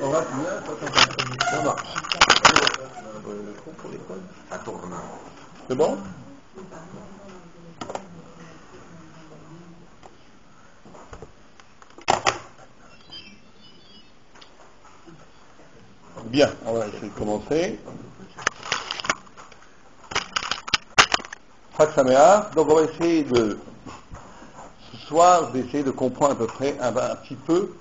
On va bien, ça marche. Ça tourne. C'est bon? Bien, on va essayer de commencer. Donc on va essayer ce soir, d'essayer de comprendre à peu près un petit peu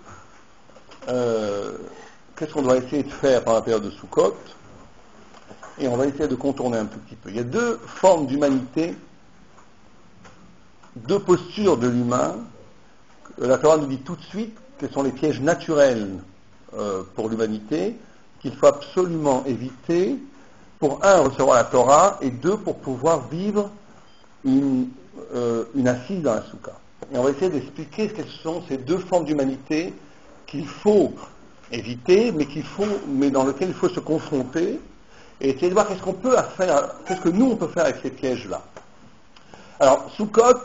qu'est-ce qu'on doit essayer de faire pendant la période de Soukhot, et on va essayer de contourner un tout petit peu. Il y a deux formes d'humanité, deux postures de l'humain. La Torah nous dit tout de suite quels sont les pièges naturels pour l'humanité, qu'il faut absolument éviter pour, un, recevoir la Torah, et deux, pour pouvoir vivre une assise dans la soukha. Et on va essayer d'expliquer quelles sont ces deux formes d'humanité qu'il faut éviter, mais dans lesquelles il faut se confronter, et essayer de voir qu'est-ce qu'on peut faire, qu'est-ce que nous on peut faire avec ces pièges-là. Alors, Soukhot,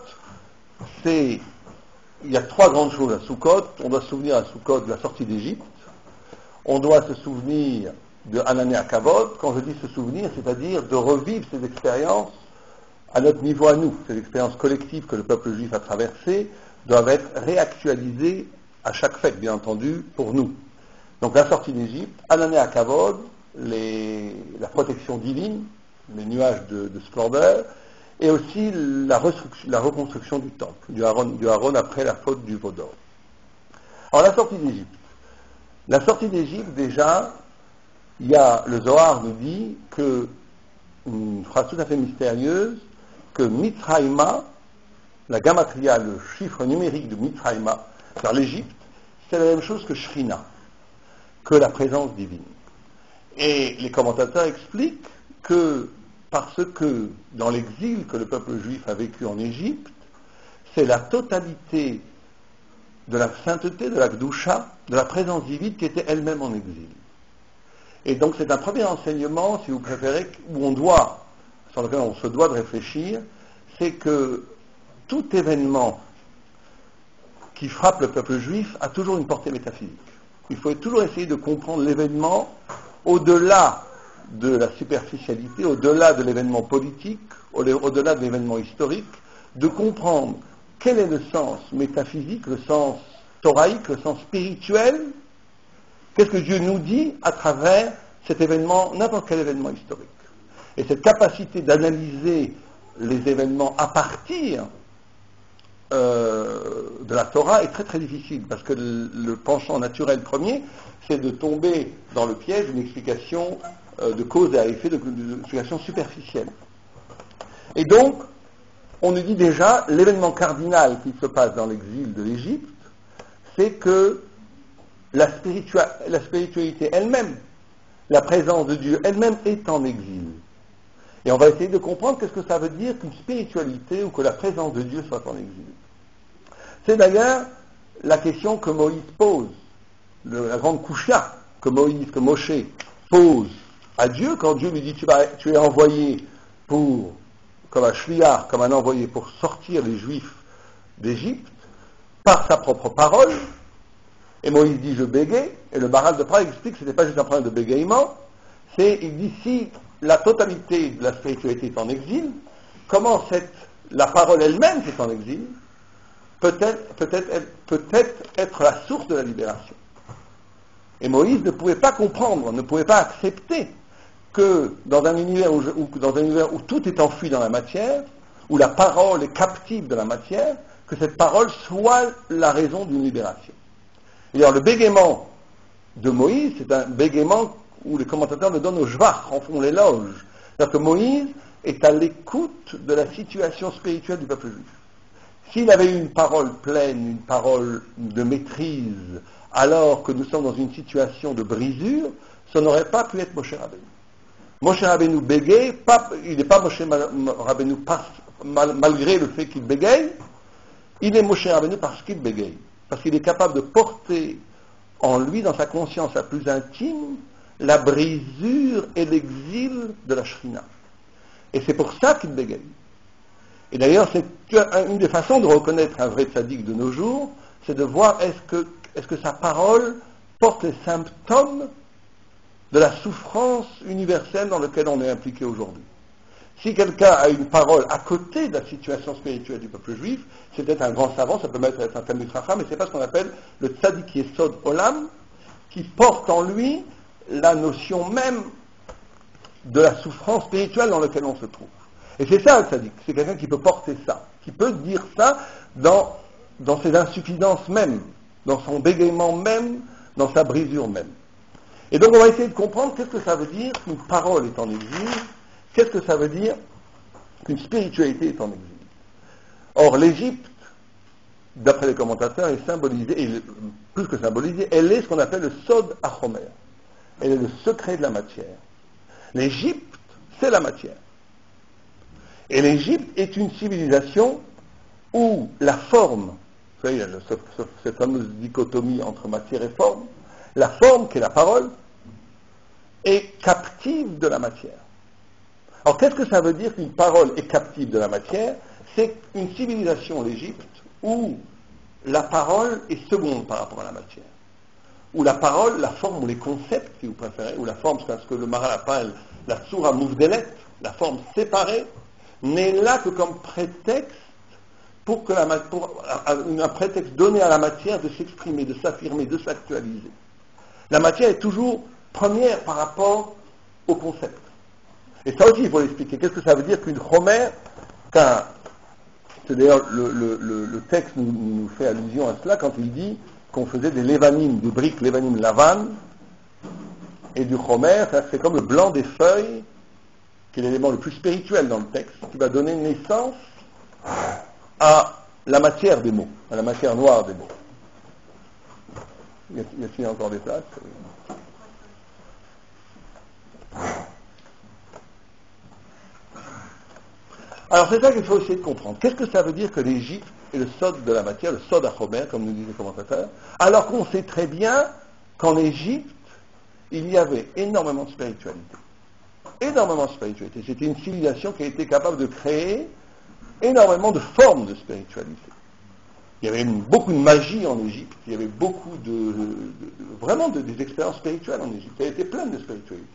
il y a trois grandes choses à Soukhot. On doit se souvenir à Soukhot de la sortie d'Égypte. On doit se souvenir de Hanané Akavod. Quand je dis se souvenir, c'est-à-dire de revivre ces expériences à notre niveau à nous. Ces expériences collectives que le peuple juif a traversées doivent être réactualisées à chaque fête, bien entendu, pour nous. Donc la sortie d'Égypte, Hanané Akavod, la protection divine, les nuages de splendeur, et aussi la reconstruction du temple, du Haron après la faute du veau d'or. Alors la sortie d'Égypte. La sortie d'Égypte, déjà, le Zohar nous dit une phrase tout à fait mystérieuse, que Mitzrayma, la gamatria, le chiffre numérique de Mitzrayma, vers l'Égypte, c'est la même chose que Shrina, que la présence divine. Et les commentateurs expliquent que, parce que dans l'exil que le peuple juif a vécu en Égypte, c'est la totalité de la sainteté, de la Gdusha, de la présence divine qui était elle-même en exil. Et donc c'est un premier enseignement, si vous préférez, sur lequel on se doit de réfléchir, c'est que tout événement qui frappe le peuple juif a toujours une portée métaphysique. Il faut toujours essayer de comprendre l'événement au-delà de la superficialité, au-delà de l'événement politique, au-delà de l'événement historique, de comprendre quel est le sens métaphysique, le sens thoraïque, le sens spirituel. Qu'est-ce que Dieu nous dit à travers cet événement, n'importe quel événement historique. Et cette capacité d'analyser les événements à partir de la Torah est très très difficile, parce que le penchant naturel premier, c'est de tomber dans le piège d'une explication de cause à effet, d'une explication superficielle. Et donc, on nous dit déjà, l'événement cardinal qui se passe dans l'exil de l'Égypte, c'est que la spiritualité elle-même, la présence de Dieu elle-même est en exil. Et on va essayer de comprendre qu'est-ce que ça veut dire qu'une spiritualité ou que la présence de Dieu soit en exil. C'est d'ailleurs la question que Moïse pose, la grande kouchia que Moshe pose à Dieu quand Dieu lui dit tu es envoyé comme un shliach, comme un envoyé pour sortir les Juifs d'Égypte par sa propre parole. Et Moïse dit je bégaye, et le Maharal de Prague explique que ce n'était pas juste un problème de bégaiement, il dit si la totalité de la spiritualité est en exil, comment la parole elle-même qui est en exil peut-être être la source de la libération. Et Moïse ne pouvait pas comprendre, ne pouvait pas accepter que dans un univers où tout est enfui dans la matière, où la parole est captive de la matière, que cette parole soit la raison d'une libération. Et alors le bégaiement de Moïse, c'est un bégaiement où les commentateurs le donnent au jvach, en font l'éloge. C'est-à-dire que Moïse est à l'écoute de la situation spirituelle du peuple juif. S'il avait eu une parole pleine, une parole de maîtrise, alors que nous sommes dans une situation de brisure, ça n'aurait pas pu être Moshe Rabbeinu. Moshe Rabbeinu bégaye, il n'est pas Moshe Rabbeinu malgré le fait qu'il bégaye, il est Moshe Rabbeinu parce qu'il bégaye. Parce qu'il est capable de porter en lui, dans sa conscience la plus intime, la brisure et l'exil de la Shrina. Et c'est pour ça qu'il bégaye. Et d'ailleurs, c'est une des façons de reconnaître un vrai tzaddik de nos jours, c'est de voir est-ce que sa parole porte les symptômes de la souffrance universelle dans laquelle on est impliqué aujourd'hui. Si quelqu'un a une parole à côté de la situation spirituelle du peuple juif, c'est peut-être un grand savant, ça peut être un Talmid Chacham, mais c'est pas ce qu'on appelle le Tzadik Yesod Olam, qui porte en lui la notion même de la souffrance spirituelle dans laquelle on se trouve. Et c'est ça le Tzadik, c'est quelqu'un qui peut porter ça, qui peut dire ça dans ses insuffisances même, dans son bégaiement même, dans sa brisure même. Et donc on va essayer de comprendre qu'est-ce que ça veut dire qu'une parole est en exil, qu'est-ce que ça veut dire qu'une spiritualité est en exil. Or l'Égypte, d'après les commentateurs, est symbolisée, et plus que symbolisée, elle est ce qu'on appelle le Sod HaChomer. Elle est le secret de la matière. L'Égypte, c'est la matière. Et l'Égypte est une civilisation où la forme, vous savez, cette fameuse dichotomie entre matière et forme, la forme, qui est la parole, est captive de la matière. Alors qu'est-ce que ça veut dire qu'une parole est captive de la matière? C'est une civilisation, l'Égypte, où la parole est seconde par rapport à la matière. Où la parole, la forme ou les concepts, si vous préférez, ou la forme, c'est ce que le Maharal appelle la Tsura Mouvdelet, la forme séparée, n'est là que comme prétexte pour un prétexte donné à la matière de s'exprimer, de s'affirmer, de s'actualiser. La matière est toujours première par rapport au concept. Et ça aussi, il faut l'expliquer. Qu'est-ce que ça veut dire qu'une chomer, c'est d'ailleurs le texte nous fait allusion à cela quand il dit qu'on faisait des lévanim, des briques lévanim lavan, et du chomer, c'est comme le blanc des feuilles, qui est l'élément le plus spirituel dans le texte, qui va donner naissance à la matière des mots, à la matière noire des mots. Y a-t-il encore des places? Alors c'est ça qu'il faut essayer de comprendre. Qu'est-ce que ça veut dire que l'Égypte est le sod de la matière, le sod HaChomer, comme nous disent les commentateurs, alors qu'on sait très bien qu'en Égypte, il y avait énormément de spiritualité. Énormément de spiritualité. C'était une civilisation qui a été capable de créer énormément de formes de spiritualité. Il y avait beaucoup de magie en Égypte, il y avait beaucoup vraiment des expériences spirituelles en Égypte. Elle était pleine de spiritualité.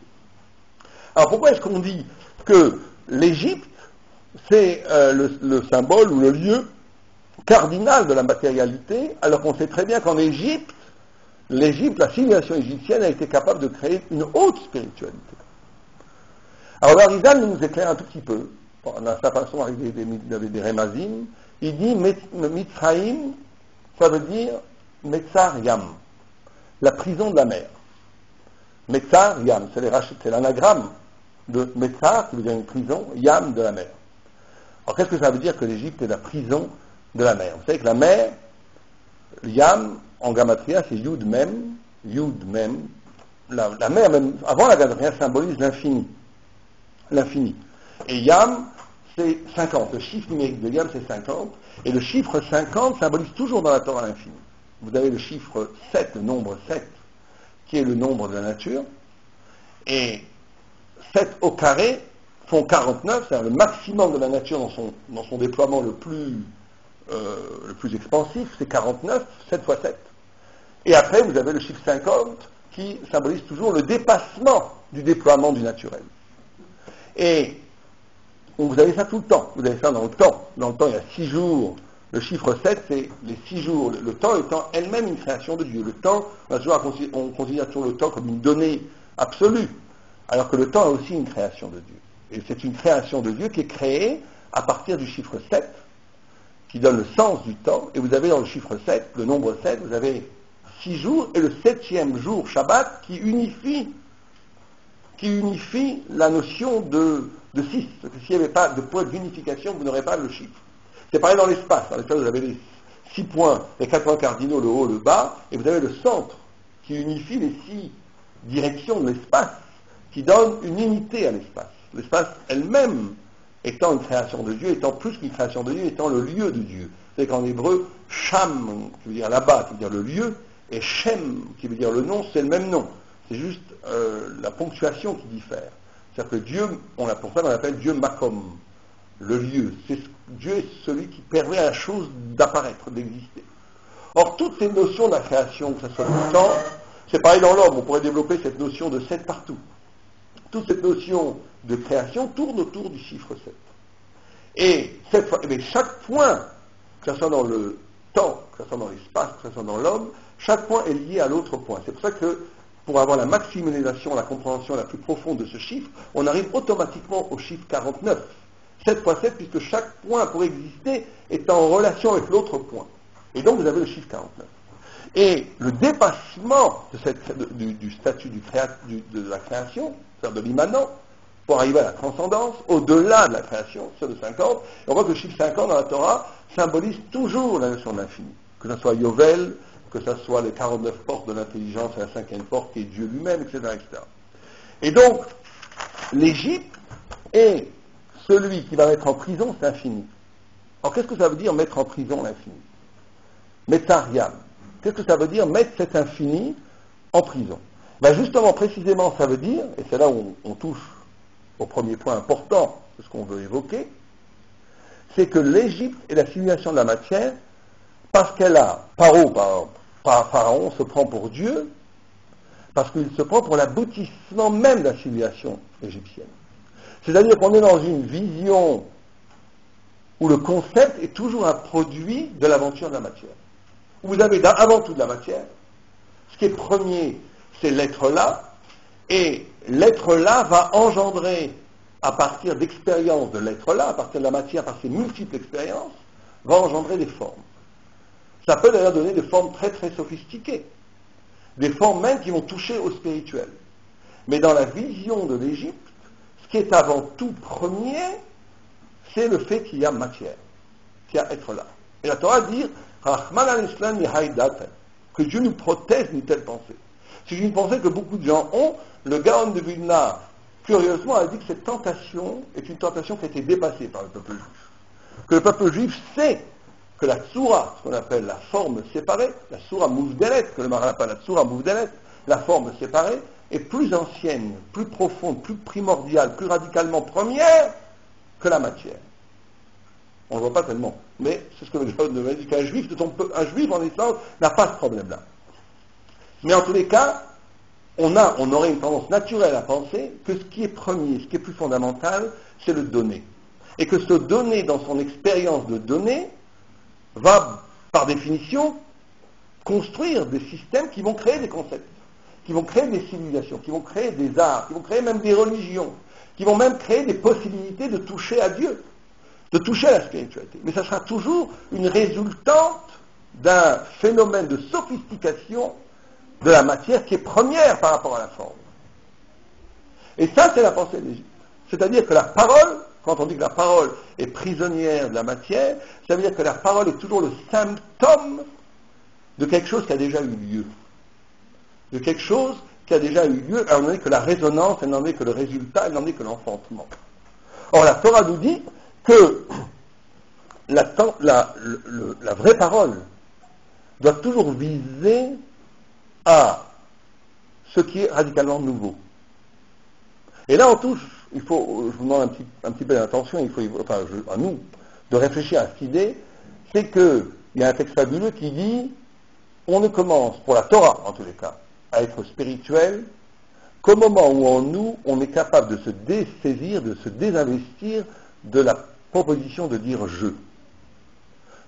Alors pourquoi est-ce qu'on dit que l'Égypte, c'est le symbole ou le lieu cardinal de la matérialité, alors qu'on sait très bien qu'en Égypte, la civilisation égyptienne a été capable de créer une haute spiritualité. Alors l'Arizal nous éclaire un tout petit peu, dans sa façon avec des Remazim. Il dit Mitzrayim, ça veut dire Metzar Yam, la prison de la mer. Metzar Yam, c'est l'anagramme de Metzar, qui veut dire une prison, Yam de la mer. Alors qu'est-ce que ça veut dire que l'Égypte est la prison de la mer? Vous savez que la mer, Yam, en Gamatria, c'est Yud Mem. La mer, même avant la Gamatria, symbolise l'infini. L'infini. Et Yam, c'est 50. Le chiffre numérique de Yam, c'est 50. Et le chiffre 50 symbolise toujours dans la Torah l'infini. Vous avez le chiffre 7, le nombre 7, qui est le nombre de la nature. Et 7 au carré font 49, c'est-à-dire le maximum de la nature dans son déploiement le plus expansif, c'est 49, 7 fois 7. Et après, vous avez le chiffre 50 qui symbolise toujours le dépassement du déploiement du naturel. Et vous avez ça tout le temps. Vous avez ça dans le temps. Dans le temps, il y a 6 jours. Le chiffre 7, c'est les 6 jours. Le temps étant elle-même une création de Dieu. Le temps, on considère toujours le temps comme une donnée absolue, alors que le temps est aussi une création de Dieu. Et c'est une création de Dieu qui est créée à partir du chiffre 7, qui donne le sens du temps. Et vous avez dans le chiffre 7, le nombre 7, vous avez 6 jours, et le 7e jour, Shabbat, qui unifie la notion de 6. Parce que s'il n'y avait pas de point d'unification, vous n'aurez pas le chiffre. C'est pareil dans l'espace. Dans l'espace, vous avez les 6 points, les 4 points cardinaux, le haut, le bas, et vous avez le centre qui unifie les 6 directions de l'espace, qui donne une unité à l'espace. L'espace elle-même étant une création de Dieu, étant plus qu'une création de Dieu, étant le lieu de Dieu. C'est qu'en hébreu, Sham, qui veut dire là-bas, qui veut dire le lieu, et Shem, qui veut dire le nom, c'est le même nom. C'est juste la ponctuation qui diffère. C'est-à-dire que Dieu, pour ça on l'appelle Dieu Makom, le lieu. Dieu est celui qui permet à la chose d'apparaître, d'exister. Or, toutes ces notions de la création, que ce soit du temps, C'est pareil dans l'homme, on pourrait développer cette notion de 7 partout. Toute cette notion de création tourne autour du chiffre 7. Et chaque point, que ce soit dans le temps, que ce soit dans l'espace, que ce soit dans l'homme, chaque point est lié à l'autre point. C'est pour ça que, pour avoir la maximalisation, la compréhension la plus profonde de ce chiffre, on arrive automatiquement au chiffre 49. 7 fois 7, puisque chaque point, pour exister, est en relation avec l'autre point. Et donc, vous avez le chiffre 49. Et le dépassement du statut de la création, c'est-à-dire de l'immanent, pour arriver à la transcendance, au-delà de la création, c'est de 50, et on voit que le chiffre 50 dans la Torah symbolise toujours la notion de l'infini. Que ce soit Yovel, que ce soit les 49 portes de l'intelligence et la 5e porte qui est Dieu lui-même, etc., etc. Et donc, l'Égypte est celui qui va mettre en prison, c'est infini. Alors qu'est-ce que ça veut dire mettre en prison l'infini? Metzariam. Qu'est-ce que ça veut dire mettre cet infini en prison? Ben justement, précisément, ça veut dire, et c'est là où on touche au premier point important de ce qu'on veut évoquer, c'est que l'Égypte est la simulation de la matière parce qu'elle a, Pharaon se prend pour Dieu, parce qu'il se prend pour l'aboutissement même de la civilisation égyptienne. C'est-à-dire qu'on est dans une vision où le concept est toujours un produit de l'aventure de la matière. Vous avez avant tout de la matière, ce qui est premier, c'est l'être là, et l'être là va engendrer, à partir d'expériences de l'être là, à partir de la matière, par ses multiples expériences, va engendrer des formes. Ça peut d'ailleurs donner des formes très très sophistiquées, des formes même qui vont toucher au spirituel. Mais dans la vision de l'Égypte, ce qui est avant tout premier, c'est le fait qu'il y a matière, qu'il y a être là. Et la Torah dit que Dieu nous protège d'une telle pensée. C'est une pensée que beaucoup de gens ont. Le Gaon de Vilna, curieusement, a dit que cette tentation est une tentation qui a été dépassée par le peuple juif. Que le peuple juif sait que la tsura, ce qu'on appelle la forme séparée, la tsura mouvdelet, que le Maharal appelle la tsura mouvdelet, la forme séparée, est plus ancienne, plus profonde, plus primordiale, plus radicalement première que la matière. On ne le voit pas tellement, mais c'est ce que le Gaon de Vilna dit, qu'un juif, un juif en essence, n'a pas ce problème-là. Mais en tous les cas, on aurait une tendance naturelle à penser que ce qui est premier, ce qui est plus fondamental, c'est le donner. Et que ce donner, dans son expérience de donner, va, par définition, construire des systèmes qui vont créer des concepts, qui vont créer des civilisations, qui vont créer des arts, qui vont créer même des religions, qui vont même créer des possibilités de toucher à Dieu, de toucher à la spiritualité. Mais ça sera toujours une résultante d'un phénomène de sophistication de la matière qui est première par rapport à la forme. Et ça, c'est la pensée de l'Égypte. C'est-à-dire que la parole, quand on dit que la parole est prisonnière de la matière, ça veut dire que la parole est toujours le symptôme de quelque chose qui a déjà eu lieu. De quelque chose qui a déjà eu lieu, elle n'en est que la résonance, elle n'en est que le résultat, elle n'en est que l'enfantement. Or, la Torah nous dit que la vraie parole doit toujours viser à ce qui est radicalement nouveau. Et là, on touche, je vous demande un petit peu d'attention, à nous, de réfléchir à cette idée, c'est qu'il y a un texte fabuleux qui dit, on ne commence, pour la Torah en tous les cas, à être spirituel qu'au moment où en nous, on est capable de se dessaisir, de se désinvestir de la proposition de dire « je ».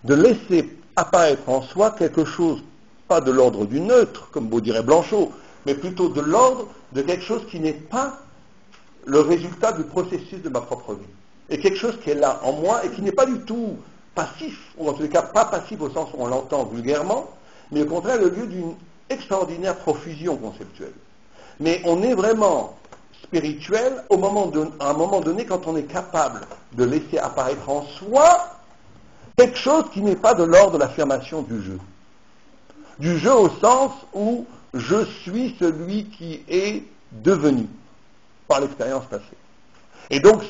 De laisser apparaître en soi quelque chose, pas de l'ordre du neutre, comme beau dirait Blanchot, mais plutôt de l'ordre de quelque chose qui n'est pas le résultat du processus de ma propre vie. Et quelque chose qui est là en moi et qui n'est pas du tout passif, ou en tous les cas pas passif au sens où on l'entend vulgairement, mais au contraire le lieu d'une extraordinaire profusion conceptuelle. Mais on est vraiment spirituel à un moment donné quand on est capable de laisser apparaître en soi quelque chose qui n'est pas de l'ordre de l'affirmation du je. Du je au sens où je suis celui qui est devenu par l'expérience passée. Et donc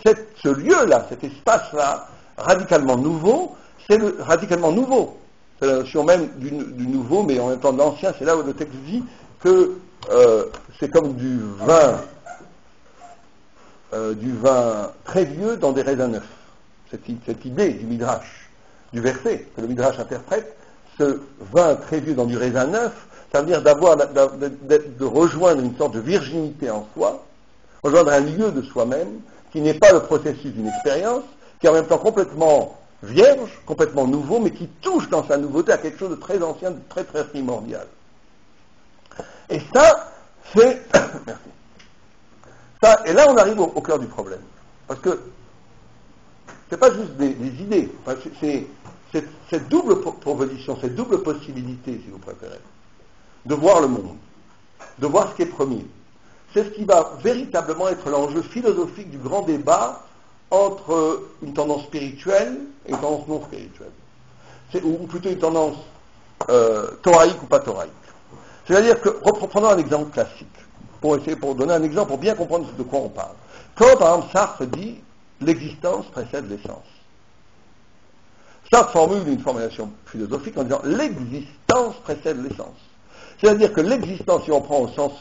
ce lieu-là, cet espace-là, radicalement nouveau, c'est radicalement nouveau. C'est la notion même du nouveau, mais en même temps de l'ancien, c'est là où le texte dit que c'est comme du vin très vieux dans des raisins neufs. Cette idée du Midrash, du verset que le Midrash interprète, ce vin très vieux dans du raisin neuf, Ça veut dire de rejoindre une sorte de virginité en soi, rejoindre un lieu de soi-même qui n'est pas le processus d'une expérience, qui est en même temps complètement vierge, complètement nouveau, mais qui touche dans sa nouveauté à quelque chose de très ancien, de très très primordial. Et ça, c'est... Merci. Ça, et là on arrive au cœur du problème. Parce que c'est pas juste des idées, enfin, c'est cette double proposition, cette double possibilité, si vous préférez, de voir le monde, de voir ce qui est premier. C'est ce qui va véritablement être l'enjeu philosophique du grand débat entre une tendance spirituelle et une tendance non spirituelle. Ou plutôt une tendance thoraïque ou pas thoraïque. C'est-à-dire que, prenons un exemple classique, pour donner un exemple, pour bien comprendre de quoi on parle. Quand, par exemple, Sartre dit « l'existence précède l'essence ». Sartre formule une formulation philosophique en disant « l'existence précède l'essence ». C'est-à-dire que l'existence, si on prend au sens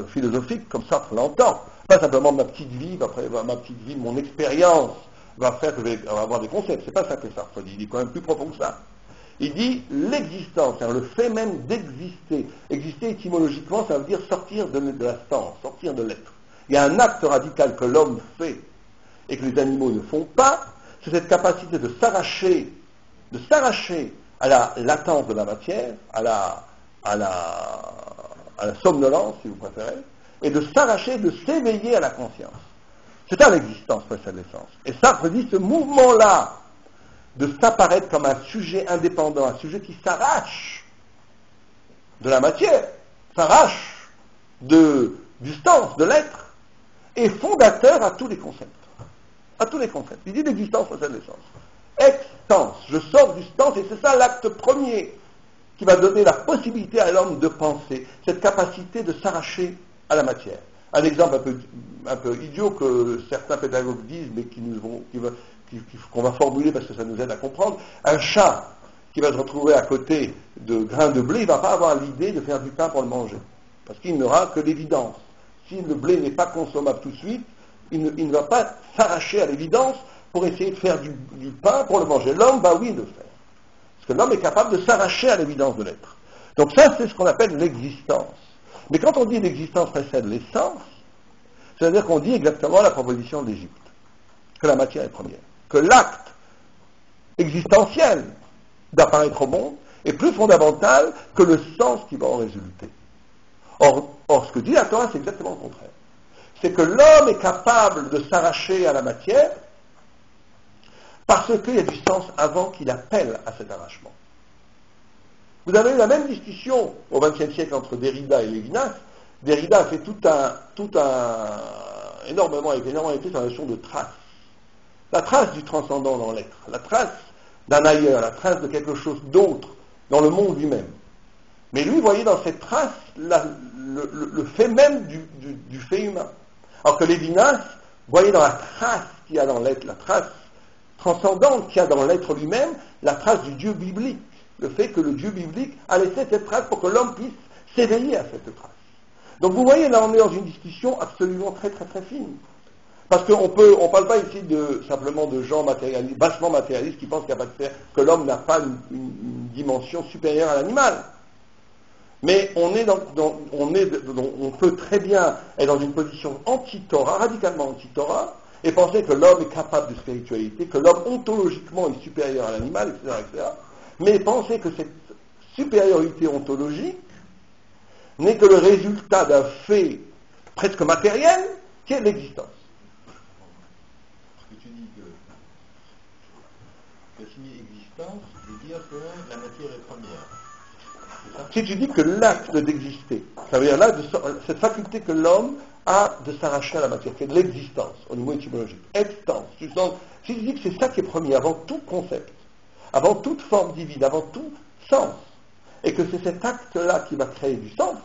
philosophique, comme Sartre l'entend, pas simplement ma petite vie, mon expérience va faire que je vais avoir des concepts. C'est pas ça que Sartre dit. Il est quand même plus profond que ça. Il dit l'existence, c'est-à-dire le fait même d'exister. Exister étymologiquement, ça veut dire sortir de l'instant, sortir de l'être. Il y a un acte radical que l'homme fait et que les animaux ne font pas, c'est cette capacité de s'arracher à la latence de la matière, à la somnolence, si vous préférez, et de s'arracher, de s'éveiller à la conscience. C'est ça l'existence précède l'essence. Et Sartre dit ce mouvement-là de s'apparaître comme un sujet indépendant, un sujet qui s'arrache de la matière, s'arrache du sens, de l'être, est fondateur à tous les concepts. À tous les concepts. Il dit l'existence précède l'essence. Ex-sens, je sors du sens, et c'est ça l'acte premier qui va donner la possibilité à l'homme de penser, cette capacité de s'arracher à la matière. Un exemple un peu idiot que certains pédagogues disent, mais qu'on va formuler parce que ça nous aide à comprendre. Un chat qui va se retrouver à côté de grains de blé, il ne va pas avoir l'idée de faire du pain pour le manger, parce qu'il n'aura que l'évidence. Si le blé n'est pas consommable tout de suite, il ne va pas s'arracher à l'évidence pour essayer de faire du pain pour le manger. L'homme va oui le faire. Parce que l'homme est capable de s'arracher à l'évidence de l'être. Donc ça, c'est ce qu'on appelle l'existence. Mais quand on dit l'existence précède l'essence, c'est-à-dire qu'on dit exactement la proposition d'Égypte, que la matière est première, que l'acte existentiel d'apparaître au monde est plus fondamental que le sens qui va en résulter. Or, ce que dit la Torah, c'est exactement le contraire. C'est que l'homme est capable de s'arracher à la matière parce qu'il y a du sens avant qu'il appelle à cet arrachement. Vous avez eu la même discussion au XXe siècle entre Derrida et Lévinas. Derrida a fait énormément été sur la notion de trace. La trace du transcendant dans l'être, la trace d'un ailleurs, la trace de quelque chose d'autre dans le monde lui-même. Mais lui voyait dans cette trace le fait même du fait humain. Alors que Lévinas voyait dans la trace qu'il y a dans l'être, la trace transcendante qu'il y a dans l'être lui-même, la trace du Dieu biblique. Le fait que le Dieu biblique a laissé cette trace pour que l'homme puisse s'éveiller à cette trace. Donc vous voyez, là on est dans une discussion absolument très très très fine. Parce qu'on ne parle pas ici simplement de gens matérialistes, vachement matérialistes qui pensent qu'il n'y a pas de faire, que l'homme n'a pas une dimension supérieure à l'animal. Mais on peut très bien être dans une position anti-Torah, radicalement anti-Torah, et penser que l'homme est capable de spiritualité, que l'homme ontologiquement est supérieur à l'animal, etc., etc. Mais penser que cette supériorité ontologique n'est que le résultat d'un fait presque matériel qui est l'existence. Parce que tu dis que signer existence veut dire que la matière est première. C'est ça ? Si tu dis que l'acte d'exister, ça veut dire là, cette faculté que l'homme a de s'arracher à la matière, c'est de l'existence au niveau étymologique. Existence. Si tu dis que c'est ça qui est premier avant tout concept, avant toute forme divine, avant tout sens, et que c'est cet acte-là qui va créer du sens,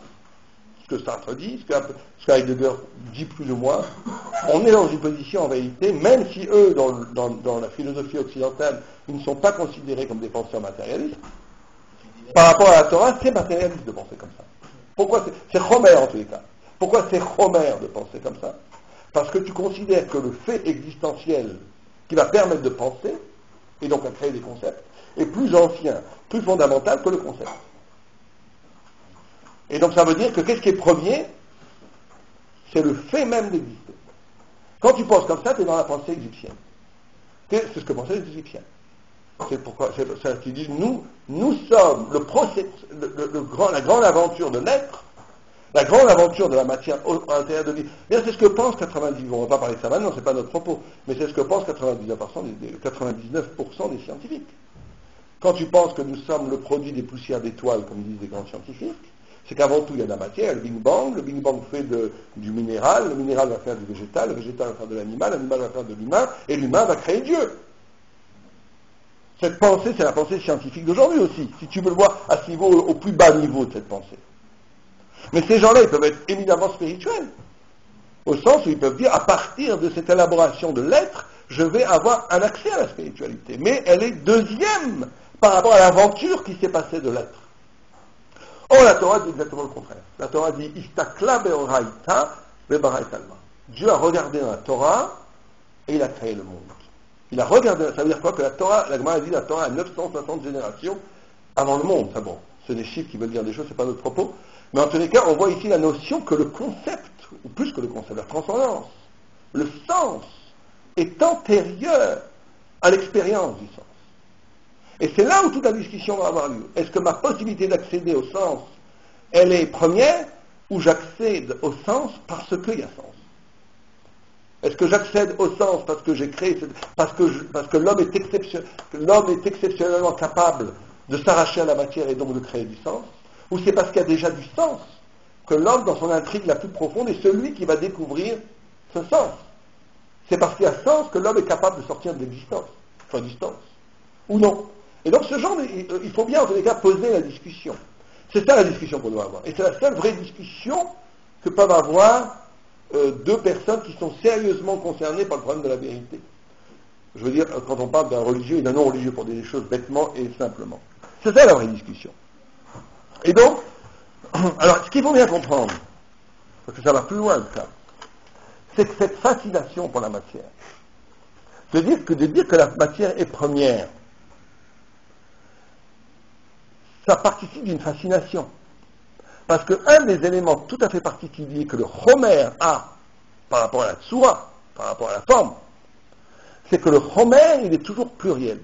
ce que Sartre dit, ce qu'Heidegger dit plus ou moins, on est dans une position en réalité, même si eux, dans la philosophie occidentale, ils ne sont pas considérés comme des penseurs matérialistes, par rapport à la Torah, c'est matérialiste de penser comme ça. Pourquoi c'est Homer en tous les cas. Pourquoi c'est Homer de penser comme ça ? Parce que tu considères que le fait existentiel qui va permettre de penser, et donc à créer des concepts, est plus ancien, plus fondamental que le concept. Et donc ça veut dire que qu'est-ce qui est premier? C'est le fait même d'exister. Quand tu penses comme ça, tu es dans la pensée égyptienne. C'est ce que pensaient les Égyptiens. C'est pourquoi c'est ça qu'ils disent, nous sommes la grande aventure de l'être, la grande aventure de la matière à l'intérieur de lui. C'est ce que pensent 90%, on ne va pas parler de ça maintenant, c'est pas notre propos, mais c'est ce que pensent 99% des scientifiques. Quand tu penses que nous sommes le produit des poussières d'étoiles, comme disent les grands scientifiques, c'est qu'avant tout il y a de la matière, le Big Bang fait du minéral, le minéral va faire du végétal, le végétal va faire de l'animal, l'animal va faire de l'humain, et l'humain va créer Dieu. Cette pensée, c'est la pensée scientifique d'aujourd'hui aussi, si tu veux le voir à ce niveau, au plus bas niveau de cette pensée. Mais ces gens-là, ils peuvent être éminemment spirituels, au sens où ils peuvent dire, à partir de cette élaboration de l'être, je vais avoir un accès à la spiritualité. Mais elle est deuxième par rapport à l'aventure qui s'est passée de l'être. Or, la Torah dit exactement le contraire. La Torah dit, Istakla be'oraita be'baraita alma. Dieu a regardé dans la Torah et il a créé le monde. Il a regardé, ça veut dire quoi? Que la Torah, la Gemara dit, la Torah a 960 générations avant le monde. Ça, bon, c'est des chiffres qui veulent dire des choses, c'est pas notre propos. Mais en tous les cas, on voit ici la notion que le concept, ou plus que le concept, la transcendance, le sens, est antérieur à l'expérience du sens. Et c'est là où toute la discussion va avoir lieu. Est-ce que ma possibilité d'accéder au sens, elle est première, ou j'accède au sens parce qu'il y a sens? Est-ce que j'accède au sens parce que j'ai créé, parce que l'homme est exceptionnellement capable de s'arracher à la matière et donc de créer du sens? Ou c'est parce qu'il y a déjà du sens que l'homme, dans son intrigue la plus profonde, est celui qui va découvrir ce sens? C'est parce qu'il y a sens que l'homme est capable de sortir de l'existence, enfin du sens. Ou non? Et donc ce genre, il faut bien en tous les cas poser la discussion. C'est ça la discussion qu'on doit avoir. Et c'est la seule vraie discussion que peuvent avoir deux personnes qui sont sérieusement concernées par le problème de la vérité. Je veux dire, quand on parle d'un religieux et d'un non-religieux pour dire les choses bêtement et simplement. C'est ça la vraie discussion. Et donc, alors ce qu'il faut bien comprendre, parce que ça va plus loin que ça, c'est que cette fascination pour la matière, de dire que la matière est première, ça participe d'une fascination. Parce qu'un des éléments tout à fait particuliers que le Homer a par rapport à la Tsura, par rapport à la forme, c'est que le Homer, il est toujours pluriel.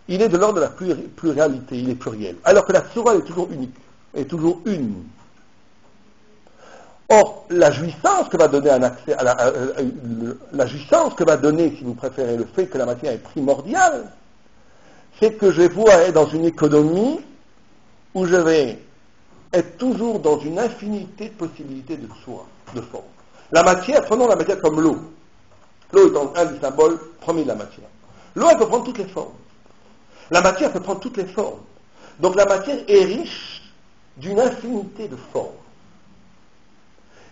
Il est de l'ordre de la pluralité, il est pluriel. Alors que la Tsura, elle est toujours unique, elle est toujours une. Or, la jouissance que va donner un accès à la jouissance que va donner, si vous préférez, le fait que la matière est primordiale, c'est que je vais pouvoir être dans une économie où je vais être toujours dans une infinité de possibilités de soi, de forme. La matière, prenons la matière comme l'eau. L'eau étant un des symboles premiers de la matière. L'eau, elle peut prendre toutes les formes. La matière peut prendre toutes les formes. Donc la matière est riche d'une infinité de formes.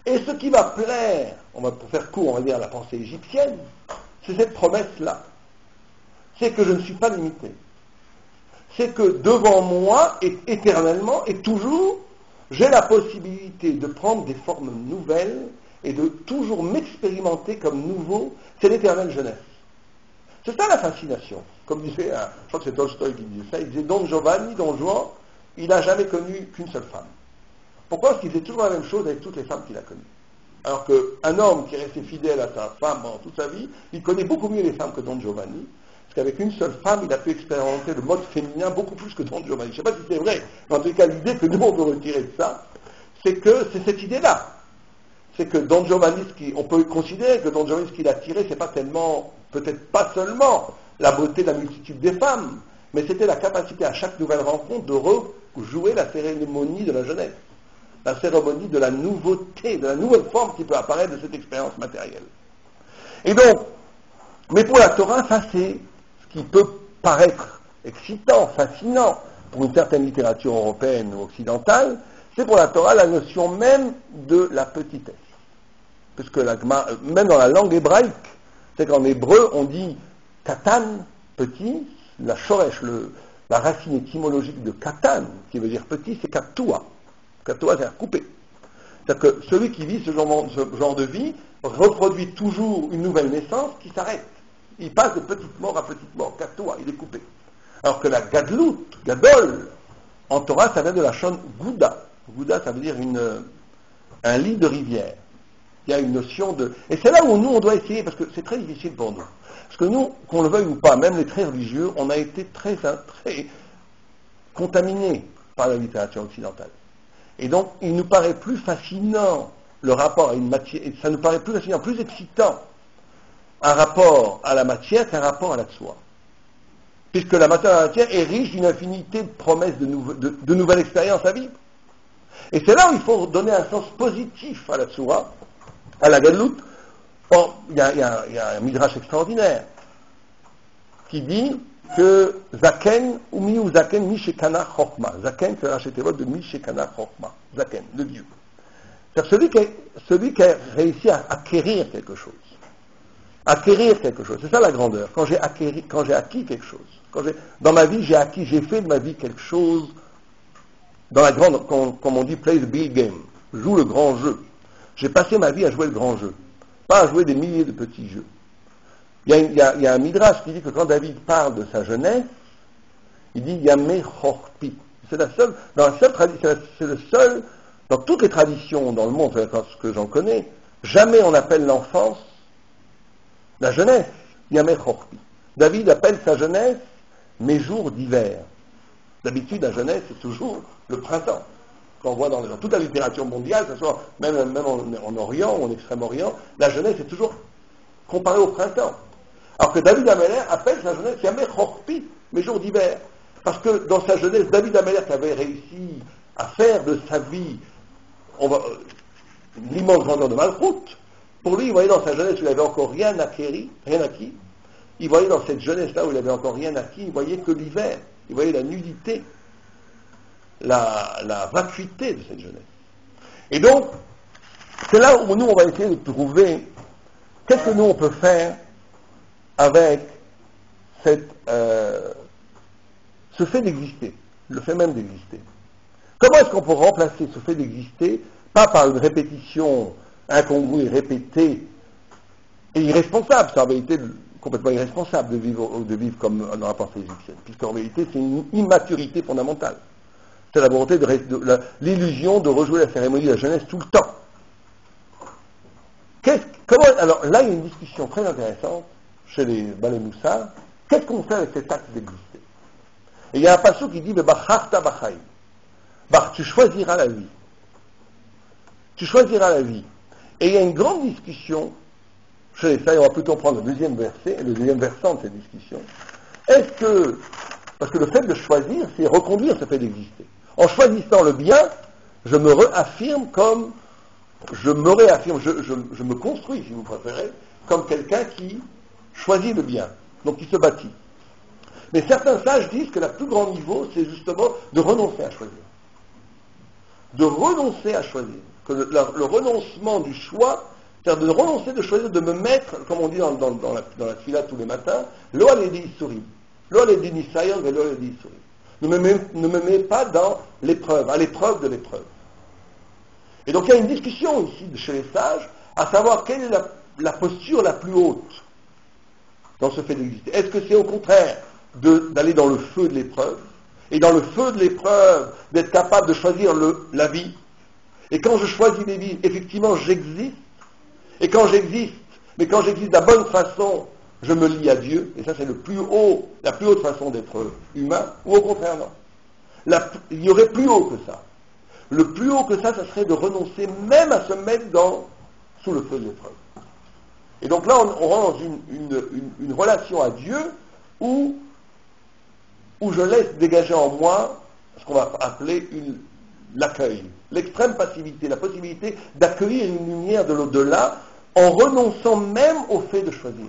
Et ce qui va plaire, pour faire court, on va dire à la pensée égyptienne, c'est cette promesse-là. C'est que je ne suis pas limité. C'est que devant moi, éternellement et toujours, j'ai la possibilité de prendre des formes nouvelles et de toujours m'expérimenter comme nouveau. C'est l'éternelle jeunesse. C'est ça la fascination. Comme disait, je crois que c'est Tolstoï qui disait ça, il disait Don Giovanni, Don Juan, il n'a jamais connu qu'une seule femme. Pourquoi? Parce qu'il faisait toujours la même chose avec toutes les femmes qu'il a connues. Alors qu'un homme qui est resté fidèle à sa femme pendant toute sa vie, il connaît beaucoup mieux les femmes que Don Giovanni, parce qu'avec une seule femme, il a pu expérimenter le mode féminin beaucoup plus que Don Giovanni. Je ne sais pas si c'est vrai, mais en tout cas, l'idée que nous, on veut retirer de ça, c'est que c'est cette idée-là. C'est que Don Giovanni, on peut considérer que Don Giovanni, ce qu'il a tiré, c'est pas tellement, peut-être pas seulement la beauté de la multitude des femmes, mais c'était la capacité à chaque nouvelle rencontre de rejouer la cérémonie de la jeunesse, la cérémonie de la nouveauté, de la nouvelle forme qui peut apparaître de cette expérience matérielle. Et donc, mais pour la Torah, ça c'est ce qui peut paraître excitant, fascinant pour une certaine littérature européenne ou occidentale, c'est pour la Torah la notion même de la petitesse. Puisque même dans la langue hébraïque, c'est qu'en hébreu on dit katan, petit, la shoresh, la racine étymologique de katan, qui veut dire petit, c'est katua. Katua, c'est-à-dire coupé. C'est-à-dire que celui qui vit ce genre de vie reproduit toujours une nouvelle naissance qui s'arrête. Il passe de petite mort à petite mort. Katua, il est coupé. Alors que la gadlut, gadol, en Torah, ça vient de la shon gouda. Gouda, ça veut dire un lit de rivière. Il y a une notion de... Et c'est là où nous, on doit essayer, parce que c'est très difficile pour nous. Parce que nous, qu'on le veuille ou pas, même les très religieux, on a été très contaminés par la littérature occidentale. Et donc, il nous paraît plus fascinant le rapport à une matière, et ça nous paraît plus fascinant, plus excitant, un rapport à la matière qu'un rapport à la soi. Puisque la matière est riche d'une infinité de promesses de nouvelles expériences à vivre. Et c'est là où il faut donner un sens positif à la Tsoura, à la Gadlut. Bon, il y a un midrash extraordinaire qui dit que Zaken, ou Zaken, Mishekana Chokma. Zaken, c'est la chétévot de Mishekana Chokma. Zaken, le Dieu. C'est-à-dire celui qui a réussi à acquérir quelque chose. Acquérir quelque chose, c'est ça la grandeur. Quand j'ai acquis quelque chose. Dans ma vie, j'ai fait de ma vie quelque chose dans la grande, comme on dit, play the big game. Joue le grand jeu. J'ai passé ma vie à jouer le grand jeu. Pas à jouer des milliers de petits jeux. Il y a un midrash qui dit que quand David parle de sa jeunesse, il dit Yamé Chorpi. C'est la seule, c'est le seul, dans toutes les traditions dans le monde, ce que j'en connais, jamais on appelle l'enfance la jeunesse, Yamé Chorpi. David appelle sa jeunesse mes jours d'hiver. D'habitude, la jeunesse, c'est toujours le printemps. Quand on voit dans toute la littérature mondiale, que ce soit même en Orient ou en Extrême-Orient, la jeunesse est toujours comparée au printemps. Alors que David Ameller appelle sa jeunesse Yamé Chorpi, mes jours d'hiver. Parce que dans sa jeunesse, David Ameller qui avait réussi à faire de sa vie l'immense grandeur de Malchoute, pour lui, il voyait dans sa jeunesse où il n'avait encore rien acquis, il voyait dans cette jeunesse-là où il n'avait encore rien acquis, il voyait que l'hiver, il voyait la nudité, la vacuité de cette jeunesse. Et donc, c'est là où nous, on va essayer de trouver qu'est-ce que nous, on peut faire avec ce fait d'exister, le fait même d'exister. Comment est-ce qu'on peut remplacer ce fait d'exister, pas par une répétition incongrue et répétée et irresponsable, c'est en vérité complètement irresponsable de vivre comme dans la pensée égyptienne, puisqu'en vérité c'est une immaturité fondamentale. C'est la volonté l'illusion de rejouer la cérémonie de la jeunesse tout le temps. Alors là, il y a une discussion très intéressante chez les Balé Moussa. Qu'est-ce qu'on fait avec cet acte d'exister? Et il y a un passage qui dit Bacharta Bachai. Tu choisiras la vie. Tu choisiras la vie. Et il y a une grande discussion chez les Saïs, on va plutôt prendre le deuxième versant de cette discussion. Parce que le fait de choisir, c'est reconduire ce fait d'exister. En choisissant le bien, je me construis, si vous préférez, comme quelqu'un qui choisit le bien, donc qui se bâtit. Mais certains sages disent que le plus grand niveau, c'est justement de renoncer à choisir. De renoncer à choisir. Que le renoncement du choix, c'est-à-dire de renoncer de choisir, de me mettre, comme on dit dans la fila tous les matins, lo aledi isurim, lo aledi nisayon et lo aledi isurim. Ne me mets pas dans l'épreuve, à l'épreuve de l'épreuve. Et donc il y a une discussion ici chez les sages, à savoir quelle est la posture la plus haute dans ce fait d'exister. Est-ce que c'est au contraire d'aller dans le feu de l'épreuve, et dans le feu de l'épreuve, d'être capable de choisir la vie, et quand je choisis les vies, effectivement j'existe, et quand j'existe de la bonne façon, je me lie à Dieu, et ça c'est la plus haute façon d'être humain, ou au contraire non. Il y aurait plus haut que ça. Le plus haut que ça serait de renoncer même à se mettre sous le feu de l'épreuve. Et donc là, on rentre dans une relation à Dieu où je laisse dégager en moi ce qu'on va appeler l'accueil, l'extrême passivité, la possibilité d'accueillir une lumière de l'au-delà en renonçant même au fait de choisir.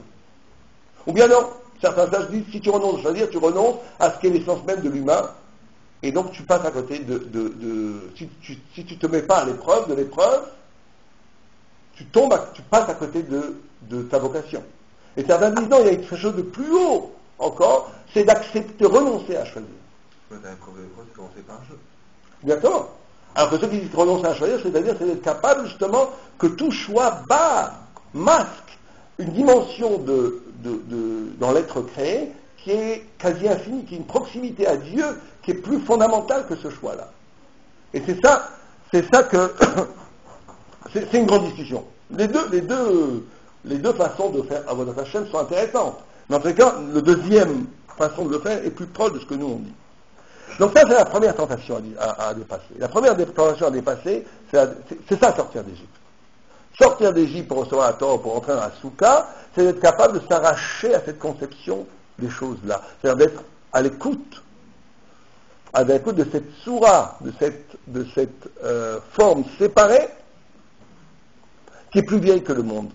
Ou bien non, certains sages disent, si tu renonces à choisir, tu renonces à ce qu'est l'essence même de l'humain, et donc tu passes à côté si tu te mets pas à l'épreuve de l'épreuve, tu passes à côté de ta vocation. Et certains disent, non, il y a quelque chose de plus haut encore, c'est d'accepter, renoncer à choisir. C'est commencer par un jeu. Exactement. Alors que ceux qui disent renoncer à choisir, c'est-à-dire c'est d'être capable justement que tout choix masque une dimension dans l'être créé qui est quasi infinie, qui est une proximité à Dieu qui est plus fondamentale que ce choix-là. Et c'est ça, c'est ça que c'est une grande discussion. Les deux façons de faire Avodat Hashem sont intéressantes. Mais en tout cas, le deuxième façon de le faire est plus proche de ce que nous on dit. Donc ça, c'est la première tentation à dépasser. La première tentation à dépasser, c'est ça, sortir d'Égypte. Sortir d'Égypte pour recevoir la Torah, pour entrer dans la Souka, c'est d'être capable de s'arracher à cette conception des choses-là. C'est-à-dire d'être à l'écoute de cette soura, de cette forme séparée, qui est plus vieille que le monde.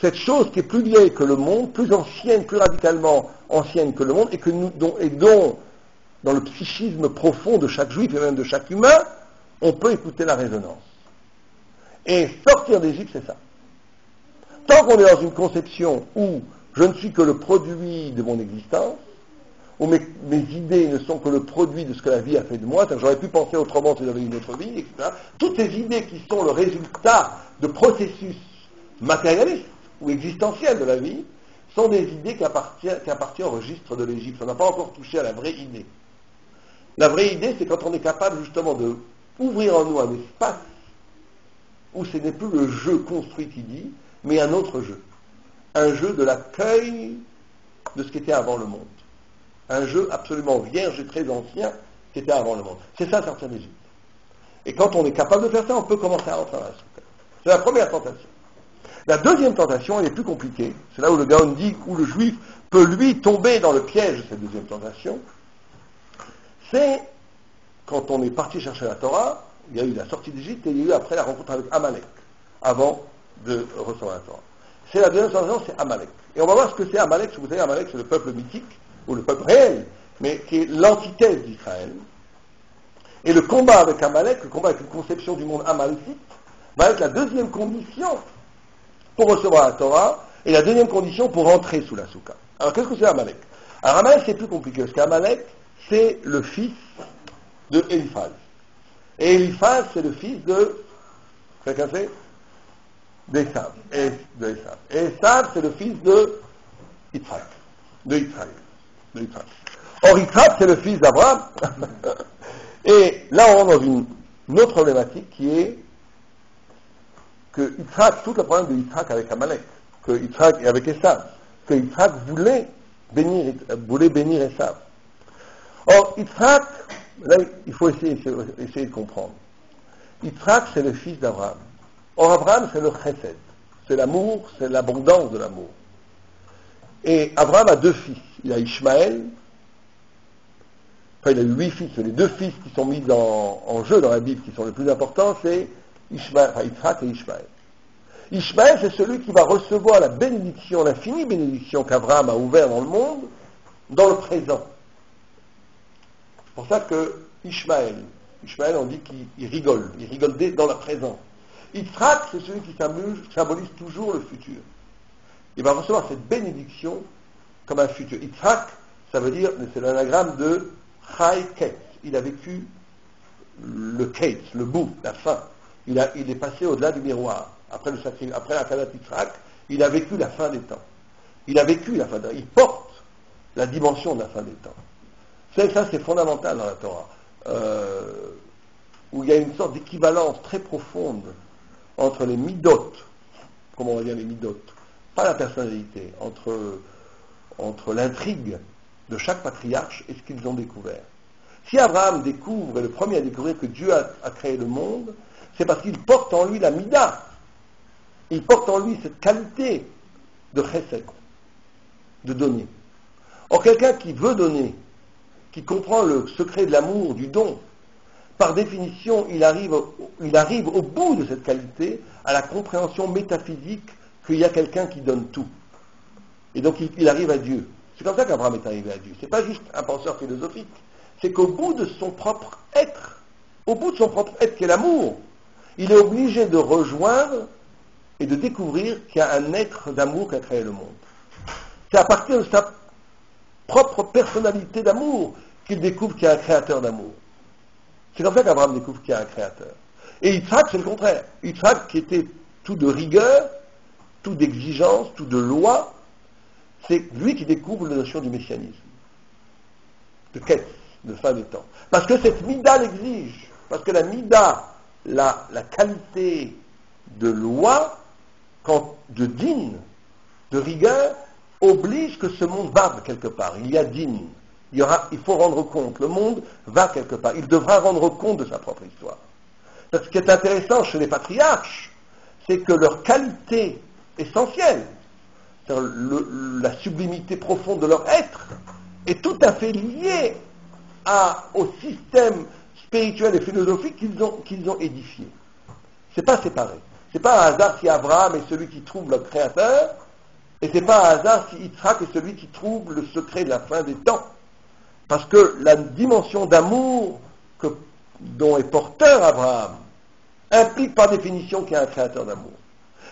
Cette chose qui est plus vieille que le monde, plus ancienne, plus radicalement ancienne que le monde, et dont dans le psychisme profond de chaque juif et même de chaque humain, on peut écouter la résonance. Et sortir d'Égypte, c'est ça. Tant qu'on est dans une conception où je ne suis que le produit de mon existence, où mes idées ne sont que le produit de ce que la vie a fait de moi, c'est-à-dire que j'aurais pu penser autrement si j'avais une autre vie, etc. Toutes ces idées qui sont le résultat de processus matérialistes ou existentiels de la vie, sont des idées qui appartiennent au registre de l'Égypte. On n'a pas encore touché à la vraie idée. La vraie idée, c'est quand on est capable justement de ouvrir en nous un espace où ce n'est plus le jeu construit qui dit, mais un autre jeu. Un jeu de l'accueil de ce qui était avant le monde. Un jeu absolument vierge et très ancien qui était avant le monde. C'est ça, sortir d'Égypte. Et quand on est capable de faire ça, on peut commencer à rentrer dans la souka. C'est la première tentation. La deuxième tentation, elle est plus compliquée. C'est là où le Gaon dit, où le juif peut lui tomber dans le piège de cette deuxième tentation. C'est quand on est parti chercher la Torah, il y a eu la sortie d'Égypte et il y a eu après la rencontre avec Amalek, avant de recevoir la Torah. C'est la deuxième tentation, c'est Amalek. Et on va voir ce que c'est Amalek. Vous savez, Amalek, c'est le peuple mythique, ou le peuple réel, mais qui est l'antithèse d'Israël. Et le combat avec Amalek, le combat avec une conception du monde amalékite, va être la deuxième condition pour recevoir la Torah, et la deuxième condition pour entrer sous la Souka. Alors qu'est-ce que c'est Amalek? Alors Amalek, c'est plus compliqué, parce qu'Amalek, c'est le fils de Eliphaz. Et Eliphaz, c'est le fils de... Quelqu'un sait? d'Esav. Et Esav, c'est le fils de Yitzhak. De Yitzhak. Or, Yitzhak, c'est le fils d'Abraham. Et là, on rentre dans une autre problématique qui est que Yitzhak, tout le problème de Yitzhak avec Amalek, que Yitzhak et avec Esav, que Yitzhak voulait bénir Esav. Or, Yitzhak, là, il faut essayer de comprendre. Yitzhak, c'est le fils d'Abraham. Or, Abraham, c'est le chesed. C'est l'amour, c'est l'abondance de l'amour. Et Abraham a deux fils. Il a Ishmaël, enfin il a eu 8 fils, mais les 2 fils qui sont mis en jeu dans la Bible, qui sont les plus importants, c'est Yitzhak et Ishmaël. Ishmaël, c'est celui qui va recevoir la bénédiction, l'infinie bénédiction qu'Abraham a ouverte dans le monde, dans le présent. C'est pour ça que Ishmaël, on dit qu'il rigole dans la présence. Yitzhak, c'est celui qui symbolise toujours le futur. Il va recevoir cette bénédiction comme un futur. Yitzhak, ça veut dire, c'est l'anagramme de Chai Ketz. Il a vécu le Ketz, le bout, la fin. Il est passé au-delà du miroir. Après la Kadat Yitzhak, il a vécu la fin des temps. Il a vécu la fin des temps. Il porte la dimension de la fin des temps. Ça, c'est fondamental dans la Torah. Où il y a une sorte d'équivalence très profonde entre les midot, comment on va dire les midot, pas la personnalité, entre l'intrigue de chaque patriarche et ce qu'ils ont découvert. Si Abraham découvre, est le premier à découvrir que Dieu a créé le monde, c'est parce qu'il porte en lui la mida. Il porte en lui cette qualité de chesed, de donner. Or, quelqu'un qui veut donner, qui comprend le secret de l'amour, du don, par définition, il arrive au bout de cette qualité, à la compréhension métaphysique qu'il y a quelqu'un qui donne tout. Et donc, il arrive à Dieu. C'est comme ça qu'Abraham est arrivé à Dieu. C'est pas juste un penseur philosophique. C'est qu'au bout de son propre être, qui est l'amour, il est obligé de rejoindre et de découvrir qu'il y a un être d'amour qui a créé le monde. C'est à partir de sa propre personnalité d'amour qu'il découvre qu'il y a un créateur d'amour. C'est comme ça qu'Abraham découvre qu'il y a un créateur. Et Yitzhak, c'est le contraire. Yitzhak, qui était tout de rigueur, tout d'exigence, tout de loi, c'est lui qui découvre la notion du messianisme, de quête, de fin des temps. Parce que cette mida l'exige. Parce que la mida, la qualité de loi, de din, de rigueur, oblige que ce monde va quelque part. Il y a din. Il faut rendre compte. Le monde va quelque part. Il devra rendre compte de sa propre histoire. Parce que ce qui est intéressant chez les patriarches, c'est que leur qualité essentielle, c'est-à-dire la sublimité profonde de leur être, est tout à fait liée au système spirituel et philosophique qu'ils ont édifié. C'est pas séparé. C'est pas un hasard si Abraham est celui qui trouve le Créateur, et c'est pas un hasard si Yitzhak est celui qui trouve le secret de la fin des temps. Parce que la dimension d'amour dont est porteur Abraham implique par définition qu'il y a un créateur d'amour.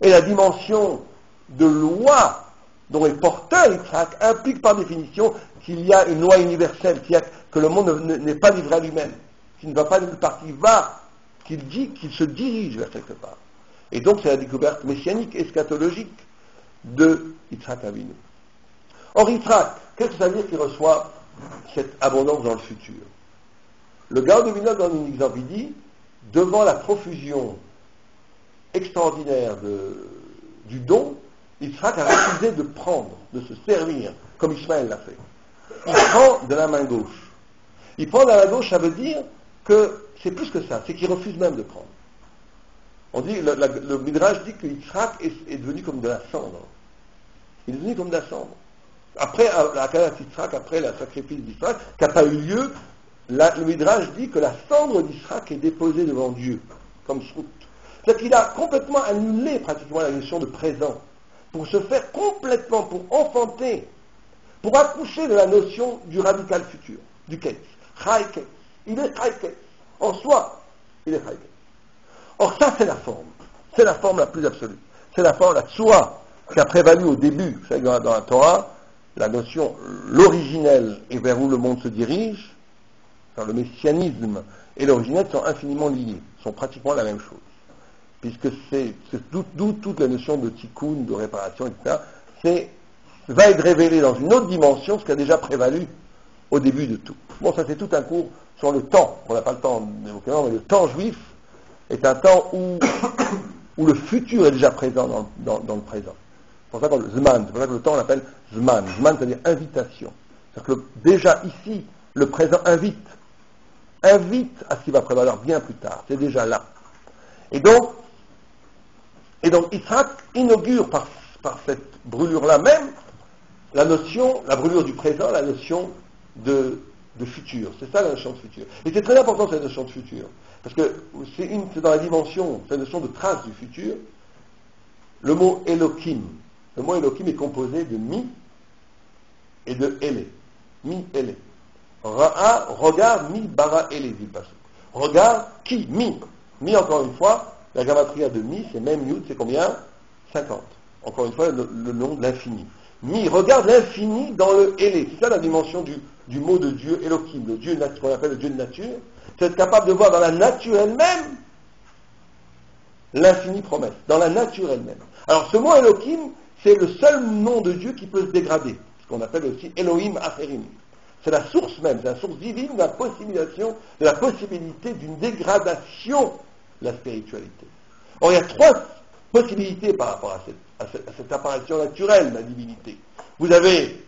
Et la dimension de loi dont est porteur Yitzhak implique par définition qu'il y a une loi universelle, que le monde n'est pas livré à lui-même, qu'il ne va pas nulle part, qu'il se dirige vers quelque part. Et donc c'est la découverte messianique, eschatologique de Yitzhak Avinu. Or Yitzhak, qu'est-ce que ça veut dire qu'il reçoit cette abondance dans le futur? Le Gaon de Vilna donne un exemple, il dit, devant la profusion extraordinaire du don, Yitzhak a refusé de prendre, de se servir, comme Ishmaël l'a fait. Il prend de la main gauche. Il prend de la main gauche, ça veut dire que c'est plus que ça, c'est qu'il refuse même de prendre. On dit, le Midrash dit que Yitzhak est devenu comme de la cendre. Il est devenu comme de la cendre. Après la Kadat Yitzhak, après le sacrifice d'Yitzhak, qui n'a pas eu lieu, le Midrash dit que la cendre d'Yitzhak est déposée devant Dieu, comme srout. C'est-à-dire qu'il a complètement annulé pratiquement la notion de présent, pour se faire complètement, pour enfanter, pour accoucher de la notion du radical futur, du Ketz. Chai Ketz. Il est Chai Ketz. En soi, il est Chai Ketz. Or ça, c'est la forme. C'est la forme la plus absolue. C'est la forme, la tsura, qui a prévalu au début. Vous savez, dans la Torah, la notion, l'originel et vers où le monde se dirige, le messianisme et l'originel sont infiniment liés, sont pratiquement la même chose. Puisque c'est d'où toute la notion de tikkun, de réparation, etc., va être révélé dans une autre dimension, ce qui a déjà prévalu au début de tout. Bon, ça c'est tout un cours sur le temps. On n'a pas le temps d'évoquer, mais le temps juif est un temps où le futur est déjà présent dans le présent. C'est pour ça que le Zman, c'est pour ça que le temps on l'appelle Zman. Zman, c'est-à-dire invitation. C'est-à-dire que déjà ici, le présent invite à ce qui va prévaloir bien plus tard. C'est déjà là. Et donc Yitzhak inaugure par cette brûlure-là même la brûlure du présent, la notion de futur. C'est ça la notion de futur. Et c'est très important cette notion de futur. Parce que c'est dans la dimension, cette notion de trace du futur, le mot Elohim. Le mot Elohim est composé de mi et de ele. Mi, ele. Ra'a, regarde, mi, bara, ele, dit le passage. Regarde, qui, mi. Mi, encore une fois, la gamatria de mi, c'est même yud, c'est combien? 50. Encore une fois, le nom de l'infini. Mi, regarde l'infini dans le ele. C'est ça la dimension du mot de Dieu, Elohim, le Dieu qu'on appelle le Dieu de nature. C'est être capable de voir dans la nature elle-même l'infini promesse, dans la nature elle-même. Alors ce mot Elohim, c'est le seul nom de Dieu qui peut se dégrader, ce qu'on appelle aussi Elohim Acherim. C'est la source même, c'est la source divine de la possibilité d'une dégradation de la spiritualité. Or il y a trois possibilités par rapport à cette apparition naturelle de la divinité. Vous avez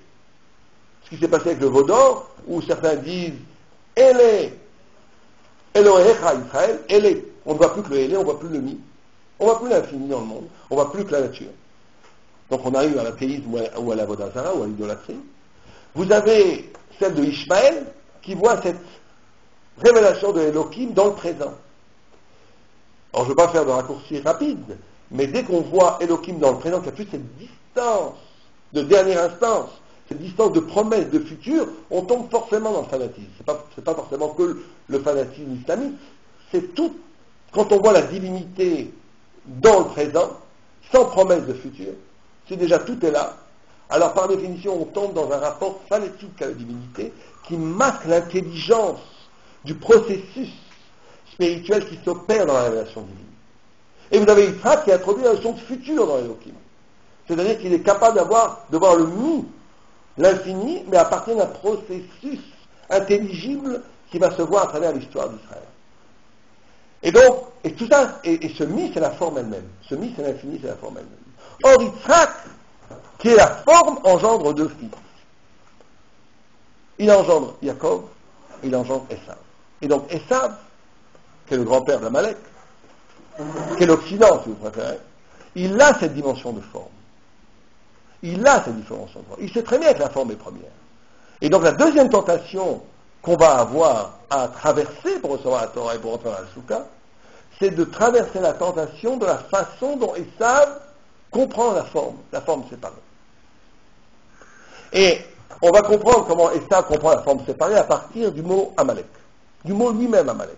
ce qui s'est passé avec le veau d'or, où certains disent Elohecha Israël, Ele. On ne voit plus que le Ele, on ne voit plus le Mi. On ne voit plus l'infini dans le monde, on ne voit plus que la nature. Donc on arrive à l'athéisme ou à la Vodazara ou à l'idolâtrie. Vous avez celle de Ishmaël qui voit cette révélation de Elohim dans le présent. Alors je ne veux pas faire de raccourci rapide, mais dès qu'on voit Elohim dans le présent, qu'il n'y a plus cette distance de dernière instance, cette distance de promesse de futur, on tombe forcément dans le fanatisme. C'est pas forcément que le fanatisme islamique, c'est tout. Quand on voit la divinité dans le présent, sans promesse de futur, c'est déjà tout est là. Alors par définition, on tombe dans un rapport fanatique à la divinité qui masque l'intelligence du processus spirituel qui s'opère dans la révélation divine. Et vous avez Yitzhak qui introduit la notion de futur dans Elohim. C'est-à-dire qu'il est capable de voir le mi, l'infini, mais à partir d'un processus intelligible qui va se voir à travers l'histoire d'Israël. Et donc, et tout ça, et ce mi, c'est la forme elle-même. Ce mi, c'est l'infini, c'est la forme elle-même. Or, Yitzhak, qui est la forme, engendre deux fils. Il engendre Yaakov, il engendre Esav. Et donc, Esav, qui est le grand-père d'Amalek, qui est l'Occident, si vous préférez, il a cette dimension de forme. Il a cette dimension de forme. Il sait très bien que la forme est première. Et donc, la deuxième tentation qu'on va avoir à traverser pour recevoir la Torah et pour entrer dans la Soukha, c'est de traverser la tentation de la façon dont Esav comprend la forme séparée. Et on va comprendre comment Esav comprend la forme séparée à partir du mot Amalek, du mot lui-même Amalek.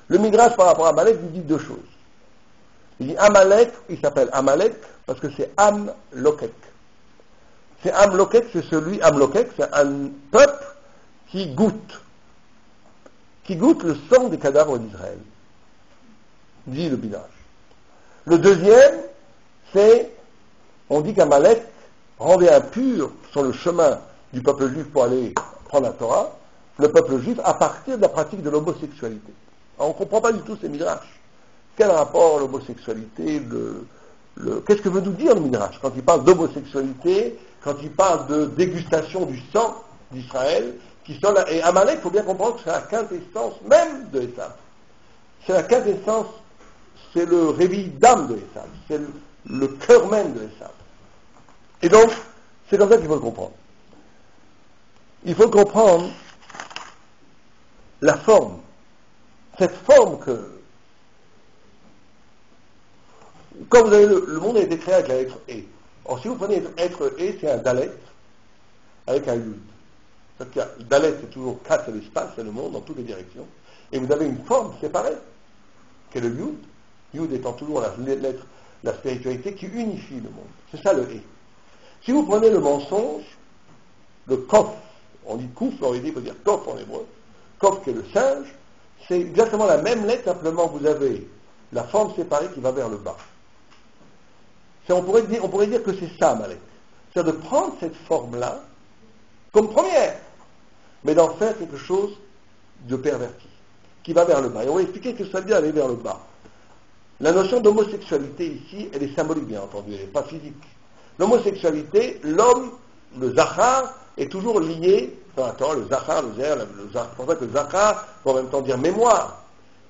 Le Midrash par rapport à Amalek lui dit deux choses. Il dit Amalek, il s'appelle Amalek parce que c'est Am Lokek. C'est Am Lokek, c'est celui, Am Lokek, c'est un peuple qui goûte le sang des cadavres d'Israël, dit le Midrash. Le deuxième, c'est, on dit qu'Amalek rendait impur sur le chemin du peuple juif pour aller prendre la Torah, le peuple juif à partir de la pratique de l'homosexualité. Alors, on ne comprend pas du tout ces Midrash. Quel rapport l'homosexualité, qu'est-ce que veut nous dire le Midrash quand il parle d'homosexualité, quand il parle de dégustation du sang d'Israël, et Amalek, il faut bien comprendre que c'est la quintessence même de Esav. C'est la quintessence, c'est le réveil d'âme de Esav, c'est le cœur même de Esav. Et donc, c'est comme ça qu'il faut le comprendre. Il faut comprendre la forme. Cette forme que, comme vous avez le monde a été créé avec la lettre E. Or, si vous prenez lettre E, c'est un Dalet avec un Yud. C'est-à-dire que Dalet, c'est toujours 4, c'est l'espace, c'est le monde dans toutes les directions. Et vous avez une forme séparée, qui est le Yud. Yud étant toujours la lettre, la spiritualité qui unifie le monde. C'est ça le E. Si vous prenez le mensonge, le Kof, on dit Kouf, en réalité, il faut dire Kof en hébreu, Kof qui est le singe, c'est exactement la même lettre, simplement vous avez la forme séparée qui va vers le bas. On pourrait dire que c'est ça, Malek. C'est-à-dire de prendre cette forme-là comme première, mais d'en faire quelque chose de perverti, qui va vers le bas. Et on va expliquer que ça veut dire aller vers le bas. La notion d'homosexualité ici, elle est symbolique, bien entendu, elle n'est pas physique. L'homosexualité, l'homme, le Zachar, est toujours lié, dans la Torah, le Zachar, le Zer, c'est pour ça que le Zachar, peut en même temps dire mémoire,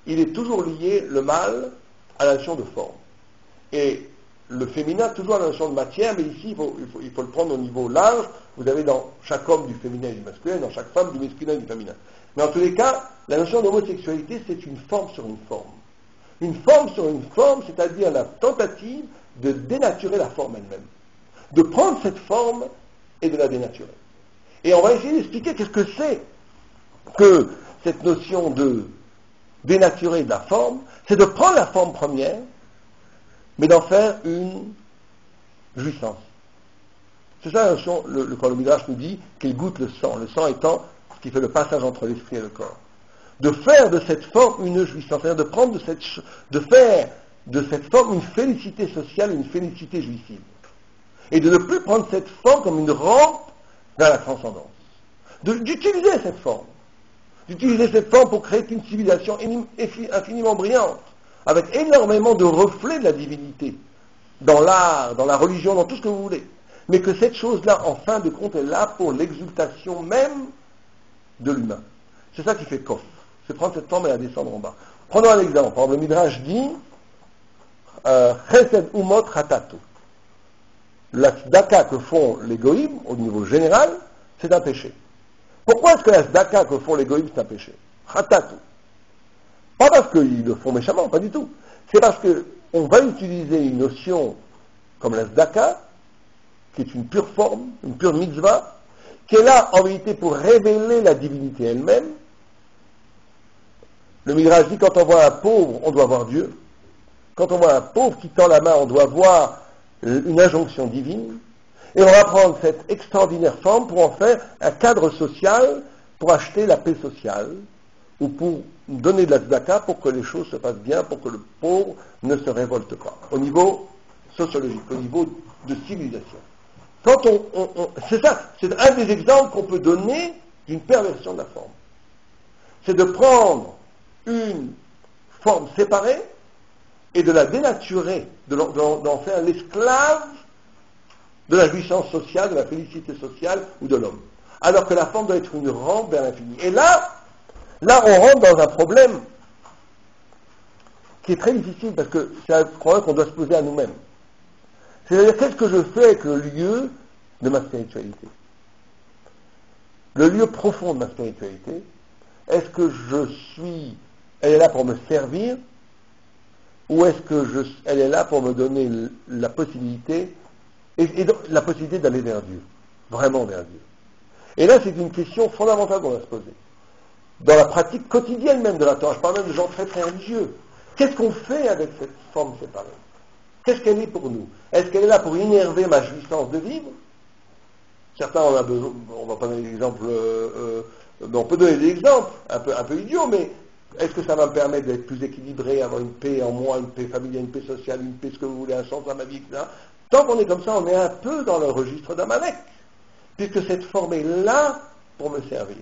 il est toujours lié, le mâle, à la notion de forme. Et le féminin, toujours à la notion de matière, mais ici, il faut le prendre au niveau large. Vous avez dans chaque homme du féminin et du masculin, dans chaque femme du masculin et du féminin. Mais en tous les cas, la notion d'homosexualité, c'est une forme sur une forme. Une forme sur une forme, c'est-à-dire la tentative de dénaturer la forme elle-même. De prendre cette forme et de la dénaturer. Et on va essayer d'expliquer qu'est-ce que c'est que cette notion de dénaturer de la forme, c'est de prendre la forme première, mais d'en faire une jouissance. C'est ça la notion, quand le Midrash nous dit qu'il goûte le sang étant ce qui fait le passage entre l'esprit et le corps. De faire de cette forme une jouissance, c'est-à-dire de faire de cette forme une félicité sociale, une félicité jouissive. Et de ne plus prendre cette forme comme une rampe vers la transcendance. D'utiliser cette forme. D'utiliser cette forme pour créer une civilisation infiniment brillante, avec énormément de reflets de la divinité, dans l'art, dans la religion, dans tout ce que vous voulez. Mais que cette chose-là, en fin de compte, est là pour l'exultation même de l'humain. C'est ça qui fait Kof. C'est prendre cette forme et la descendre en bas. Prenons un exemple. Par exemple, le Midrash dit Chesed Umot Chatato. La tzedaka que font les goïms, au niveau général, c'est un péché. Pourquoi est-ce que la tzedaka que font les goïms, c'est un péché? Chatato. Pas parce qu'ils le font méchamment, pas du tout. C'est parce qu'on va utiliser une notion comme la tzedaka, qui est une pure forme, une pure mitzvah, qui est là en vérité pour révéler la divinité elle-même. Le Midrash dit quand on voit un pauvre, on doit voir Dieu. Quand on voit un pauvre qui tend la main, on doit voir une injonction divine. Et on va prendre cette extraordinaire forme pour en faire un cadre social, pour acheter la paix sociale, ou pour donner de la tzedaka pour que les choses se passent bien, pour que le pauvre ne se révolte pas, au niveau sociologique, au niveau de civilisation. Quand c'est ça, c'est un des exemples qu'on peut donner d'une perversion de la forme. C'est de prendre une forme séparée et de la dénaturer, d'en faire l'esclave de la jouissance sociale, de la félicité sociale ou de l'homme. Alors que la forme doit être une rampe vers l'infini. Et là, on rentre dans un problème qui est très difficile parce que c'est un problème qu'on doit se poser à nous-mêmes. C'est-à-dire, qu'est-ce que je fais avec le lieu de ma spiritualité? Le lieu profond de ma spiritualité, est-ce que elle est là pour me servir, ou est-ce que elle est là pour me donner la possibilité, et la possibilité d'aller vers Dieu, vraiment vers Dieu? Et là, c'est une question fondamentale qu'on va se poser. Dans la pratique quotidienne même de la Torah, je parle même de gens très très religieux. Qu'est-ce qu'on fait avec cette forme séparée? Qu'est-ce qu'elle est pour nous? Est-ce qu'elle est là pour innerver ma jouissance de vivre? Certains en ont besoin, on va pas donner d'exemples, on peut donner des exemples un peu idiots, mais est-ce que ça va me permettre d'être plus équilibré, avoir une paix en moi, une paix familiale, une paix sociale, une paix ce que vous voulez, un sens à ma vie, etc. Tant qu'on est comme ça, on est un peu dans le registre d'Amalek, puisque cette forme est là pour me servir.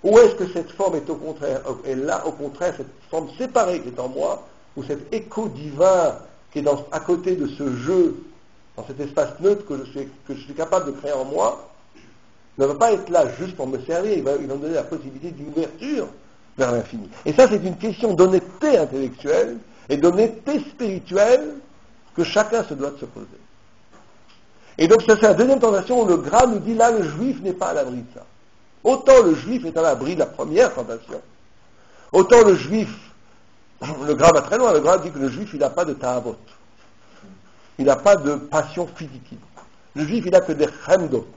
Ou est-ce que cette forme est là, au contraire, cette forme séparée qui est en moi, ou cet écho divin qui est à côté de ce jeu, dans cet espace neutre que je suis capable de créer en moi, ne va pas être là juste pour me servir, il va me donner la possibilité d'une ouverture vers l'infini. Et ça, c'est une question d'honnêteté intellectuelle et d'honnêteté spirituelle que chacun se doit de se poser. Et donc, ça, c'est la deuxième tentation où le Gra nous dit là, le juif n'est pas à l'abri de ça. Autant le juif est à l'abri de la première tentation, autant le juif, le Gra va très loin, le Gra dit que le juif, il n'a pas de ta'avot. Il n'a pas de passion physique. Le juif, il n'a que des chemdot.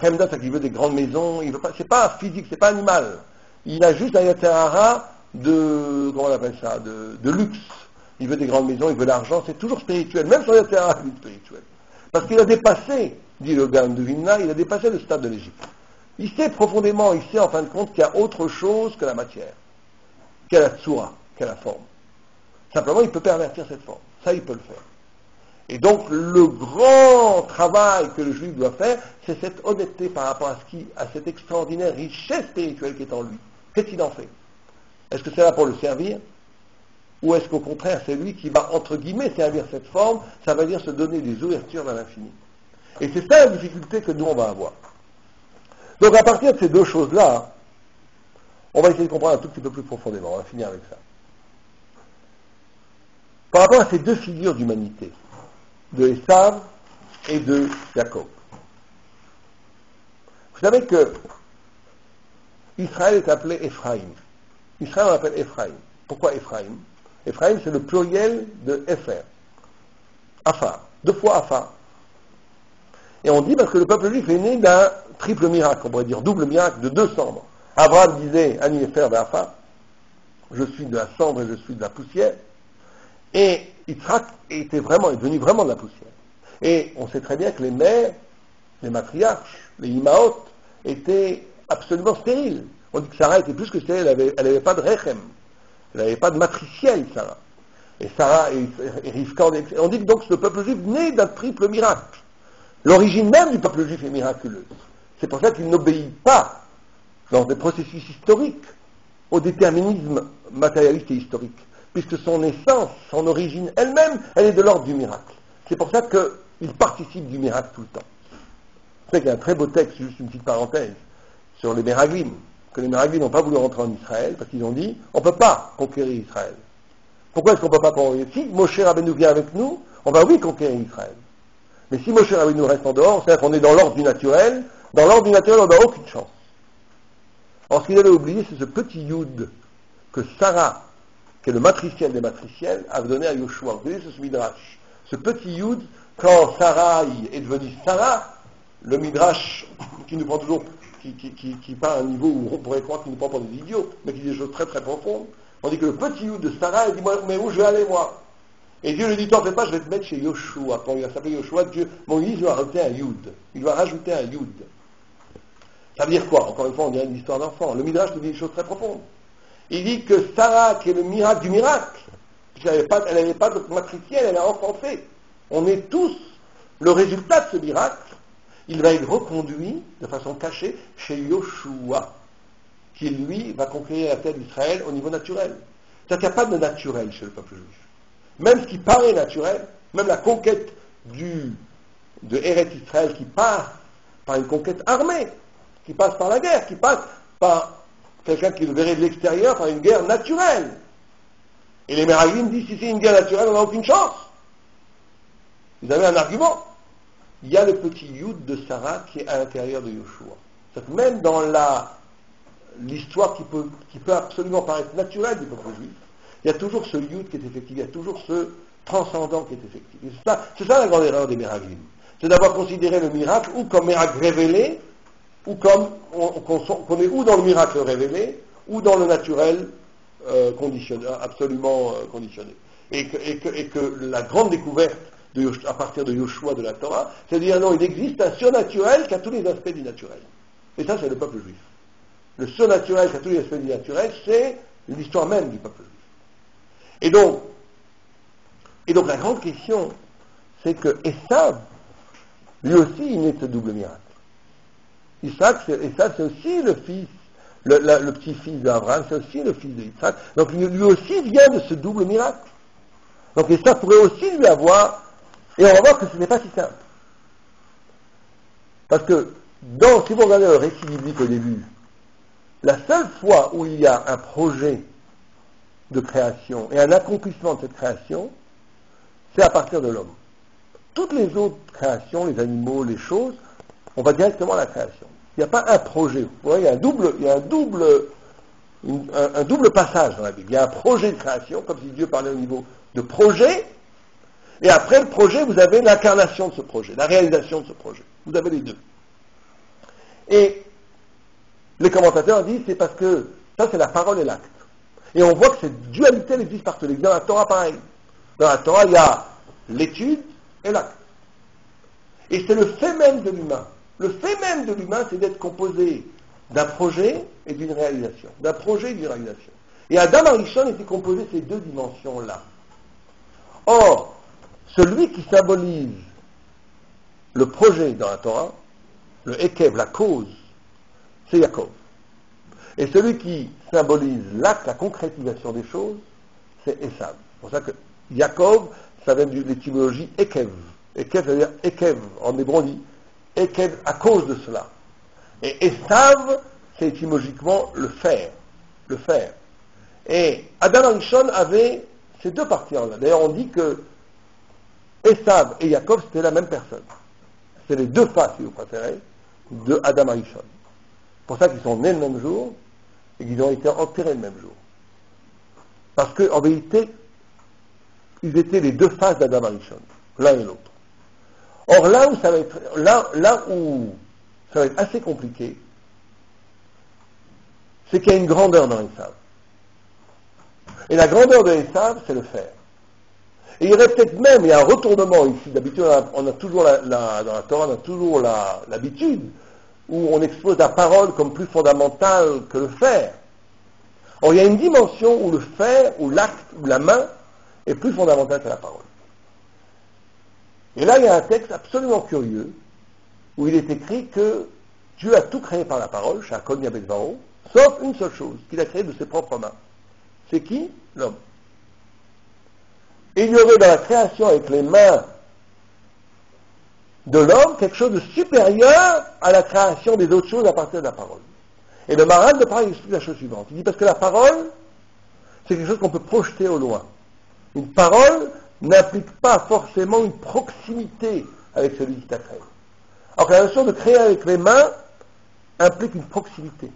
Chemdot, c'est qu'il veut des grandes maisons, c'est pas physique, c'est pas animal. Il a juste un yaterara comment on appelle ça, de luxe. Il veut des grandes maisons, il veut l'argent, c'est toujours spirituel. Même son yaterara, lui, spirituel. Parce qu'il a dépassé, dit le Gaon de Vilna, il a dépassé le stade de l'Égypte. Il sait profondément, il sait en fin de compte qu'il y a autre chose que la matière, qu'est la tsura, qu'est la forme. Simplement, il peut pervertir cette forme. Ça, il peut le faire. Et donc, le grand travail que le juif doit faire, c'est cette honnêteté par rapport à cette extraordinaire richesse spirituelle qui est en lui. Qu'est-ce qu'il en fait? Est-ce que c'est là pour le servir? Ou est-ce qu'au contraire, c'est lui qui va, entre guillemets, servir cette forme? Ça veut dire se donner des ouvertures vers l'infini. Et c'est ça la difficulté que nous, on va avoir. Donc, à partir de ces deux choses-là, on va essayer de comprendre un tout petit peu plus profondément. On va finir avec ça. Par rapport à ces deux figures d'humanité, de Esav et de Jacob. Vous savez que Israël est appelé Ephraim. Israël on l'appelle Ephraim. Pourquoi Ephraim? Ephraim, c'est le pluriel de Epher. Afar. Deux fois Afar. Et on dit parce que le peuple juif est né d'un triple miracle, on pourrait dire double miracle de deux cendres. Abraham disait Ani Epher ve'Afar, je suis de la cendre et je suis de la poussière. Et Yitzhak est devenu vraiment de la poussière. Et on sait très bien que les mères, les matriarches, les imaot, étaient absolument stériles. On dit que Sarah était plus que stérile, elle n'avait pas de rechem, elle n'avait pas de matriciel, Sarah. Et Sarah et Rivka, on dit que donc ce peuple juif naît d'un triple miracle. L'origine même du peuple juif est miraculeuse. C'est pour ça qu'il n'obéit pas, dans des processus historiques, au déterminisme matérialiste et historique. Puisque son essence, son origine elle-même, elle est de l'ordre du miracle. C'est pour ça qu'il participe du miracle tout le temps. Vous savez qu'il y a un très beau texte, juste une petite parenthèse, sur les Meraglim, que les Meraglim n'ont pas voulu rentrer en Israël, parce qu'ils ont dit, on ne peut pas conquérir Israël. Pourquoi est-ce qu'on ne peut pas conquérir? Si Moshe Rabbeinu vient avec nous, on va oui conquérir Israël. Mais si Moshe Rabbeinu reste en dehors, c'est-à-dire qu'on est dans l'ordre du naturel, on n'a aucune chance. Or, ce qu'il avait oublié, c'est ce petit Yud que Sarah, qui est le matriciel des matriciels, a donné à Yoshua. Vous voyez ce midrash. Ce petit Yud, quand Sarah est devenue Sarah, le midrash qui nous prend toujours, qui part à un niveau où on pourrait croire qu'il nous prend pour des idiots, mais qui dit des choses très très profondes, on dit que le petit Yud de Sarah, il dit, mais où je vais aller moi? Et Dieu lui dit, t'en fais pas, je vais te mettre chez Yoshua. Quand il va s'appeler Yoshua, Moïse doit rajouter un Yud. Il doit rajouter un Yud. Ça veut dire quoi? Encore une fois, on dirait une histoire d'enfant. Le midrash nous dit des choses très profondes. Il dit que Sarah, qui est le miracle du miracle, elle n'avait pas de matriciel, elle a enfanté. On est tous le résultat de ce miracle. Il va être reconduit de façon cachée chez Yoshua, qui lui va conquérir la terre d'Israël au niveau naturel. C'est-à-dire qu'il n'y a pas de naturel chez le peuple juif. Même ce qui paraît naturel, même la conquête de Eretz Israël qui passe par une conquête armée, qui passe par la guerre, qui passe par quelqu'un qui le verrait de l'extérieur, par une guerre naturelle. Et les Meraglim disent, si c'est une guerre naturelle, on n'a aucune chance. Vous avez un argument. Il y a le petit Yud de Sarah qui est à l'intérieur de Yoshua. C'est-à-dire que même dans l'histoire qui peut absolument paraître naturelle du peuple juif, il y a toujours ce Yud qui est effectif, il y a toujours ce transcendant qui est effectif. Et c'est ça la grande erreur des Meraglim. C'est d'avoir considéré le miracle ou comme miracle révélé, ou comme qu'on est ou dans le miracle révélé, ou dans le naturel conditionné, absolument conditionné. Et que la grande découverte à partir de Yoshua de la Torah, c'est de dire non, il existe un surnaturel qui a tous les aspects du naturel. Et ça, c'est le peuple juif. Le surnaturel qui a tous les aspects du naturel, c'est l'histoire même du peuple juif. Et donc la grande question, c'est que Esav, lui aussi, il naît de ce double miracle. Esav, c'est aussi le fils, le petit-fils d'Abraham, c'est aussi le fils d'Isaac. Donc lui aussi vient de ce double miracle. Donc Esav pourrait aussi lui avoir, et on va voir que ce n'est pas si simple. Parce que, si vous regardez le récit biblique au début, la seule fois où il y a un projet de création et un accomplissement de cette création, c'est à partir de l'homme. Toutes les autres créations, les animaux, les choses, on va directement à la création. Il n'y a pas un projet. Vous voyez, il y a un double passage dans la Bible. Il y a un projet de création, comme si Dieu parlait au niveau de projet, et après le projet, vous avez l'incarnation de ce projet, la réalisation de ce projet. Vous avez les deux. Et les commentateurs disent, c'est parce que ça, c'est la parole et l'acte. Et on voit que cette dualité elle existe partout. Dans la Torah, pareil. Dans la Torah, il y a l'étude et l'acte. Et c'est le fait même de l'humain. Le fait même de l'humain, c'est d'être composé d'un projet et d'une réalisation. D'un projet et d'une réalisation. Et Adam Arishon était composé de ces deux dimensions-là. Or, celui qui symbolise le projet dans la Torah, le Ekev, la cause, c'est Yaakov. Et celui qui symbolise l'acte, la concrétisation des choses, c'est Esav. C'est pour ça que Yaakov, ça vient de l'étymologie Ekev. Ekev, c'est-à-dire Ekev, en hébreu on dit Ekev à cause de cela. Et Esav, c'est étymologiquement le faire. Le faire. Et Adam Arishon avait ces deux parties-là. D'ailleurs, on dit que Esav et Yaakov, c'était la même personne. C'est les deux faces, si vous préférez, de Adam Arishon. C'est pour ça qu'ils sont nés le même jour et qu'ils ont été enterrés le même jour. Parce qu'en vérité, ils étaient les deux faces d'Adam Arishon, l'un et l'autre. Or, là où ça va être assez compliqué, c'est qu'il y a une grandeur dans Esav. Et la grandeur de Esav, c'est le faire. Et il y aurait peut-être même, il y a un retournement ici. D'habitude, on a toujours dans la Torah, on a toujours l'habitude où on expose la parole comme plus fondamentale que le faire. Or, il y a une dimension où le faire, où l'acte, où la main est plus fondamentale que la parole. Et là, il y a un texte absolument curieux où il est écrit que Dieu a tout créé par la parole, Shakol Yabedvaro, sauf une seule chose, qu'il a créé de ses propres mains. C'est qui? L'homme. Et il y aurait dans la création avec les mains de l'homme quelque chose de supérieur à la création des autres choses à partir de la parole. Et le Maharal de Prague explique la chose suivante. Il dit parce que la parole, c'est quelque chose qu'on peut projeter au loin. Une parole n'implique pas forcément une proximité avec celui qui t'a créé. Alors que la notion de créer avec les mains implique une proximité.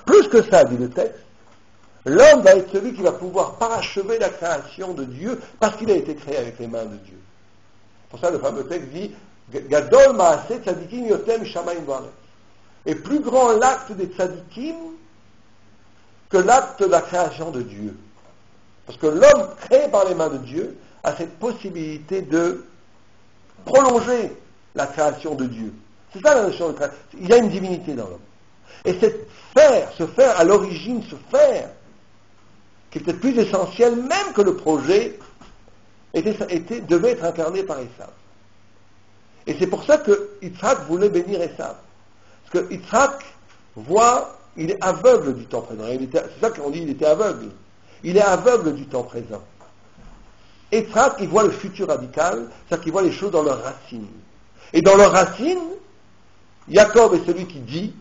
Plus que ça, dit le texte, l'homme va être celui qui va pouvoir parachever la création de Dieu parce qu'il a été créé avec les mains de Dieu. Pour ça, le fameux texte dit Gadol Maaseh Tzadikim Yotem Shamayim Va'aretz. Et plus grand l'acte des tzadikim que l'acte de la création de Dieu. Parce que l'homme créé par les mains de Dieu a cette possibilité de prolonger la création de Dieu. C'est ça la notion de création. Il y a une divinité dans l'homme. Et ce faire à l'origine, ce faire, qui était plus essentiel même que le projet, devait être incarné par Esav. Et c'est pour ça que Yitzhak voulait bénir Esav. Parce que Yitzhak voit, il est aveugle du temps présent. C'est ça qu'on dit, il était aveugle. Il est aveugle du temps présent. Yitzhak, il voit le futur radical, c'est-à-dire qu'il voit les choses dans leurs racines. Et dans leurs racines, Jacob est celui qui dit,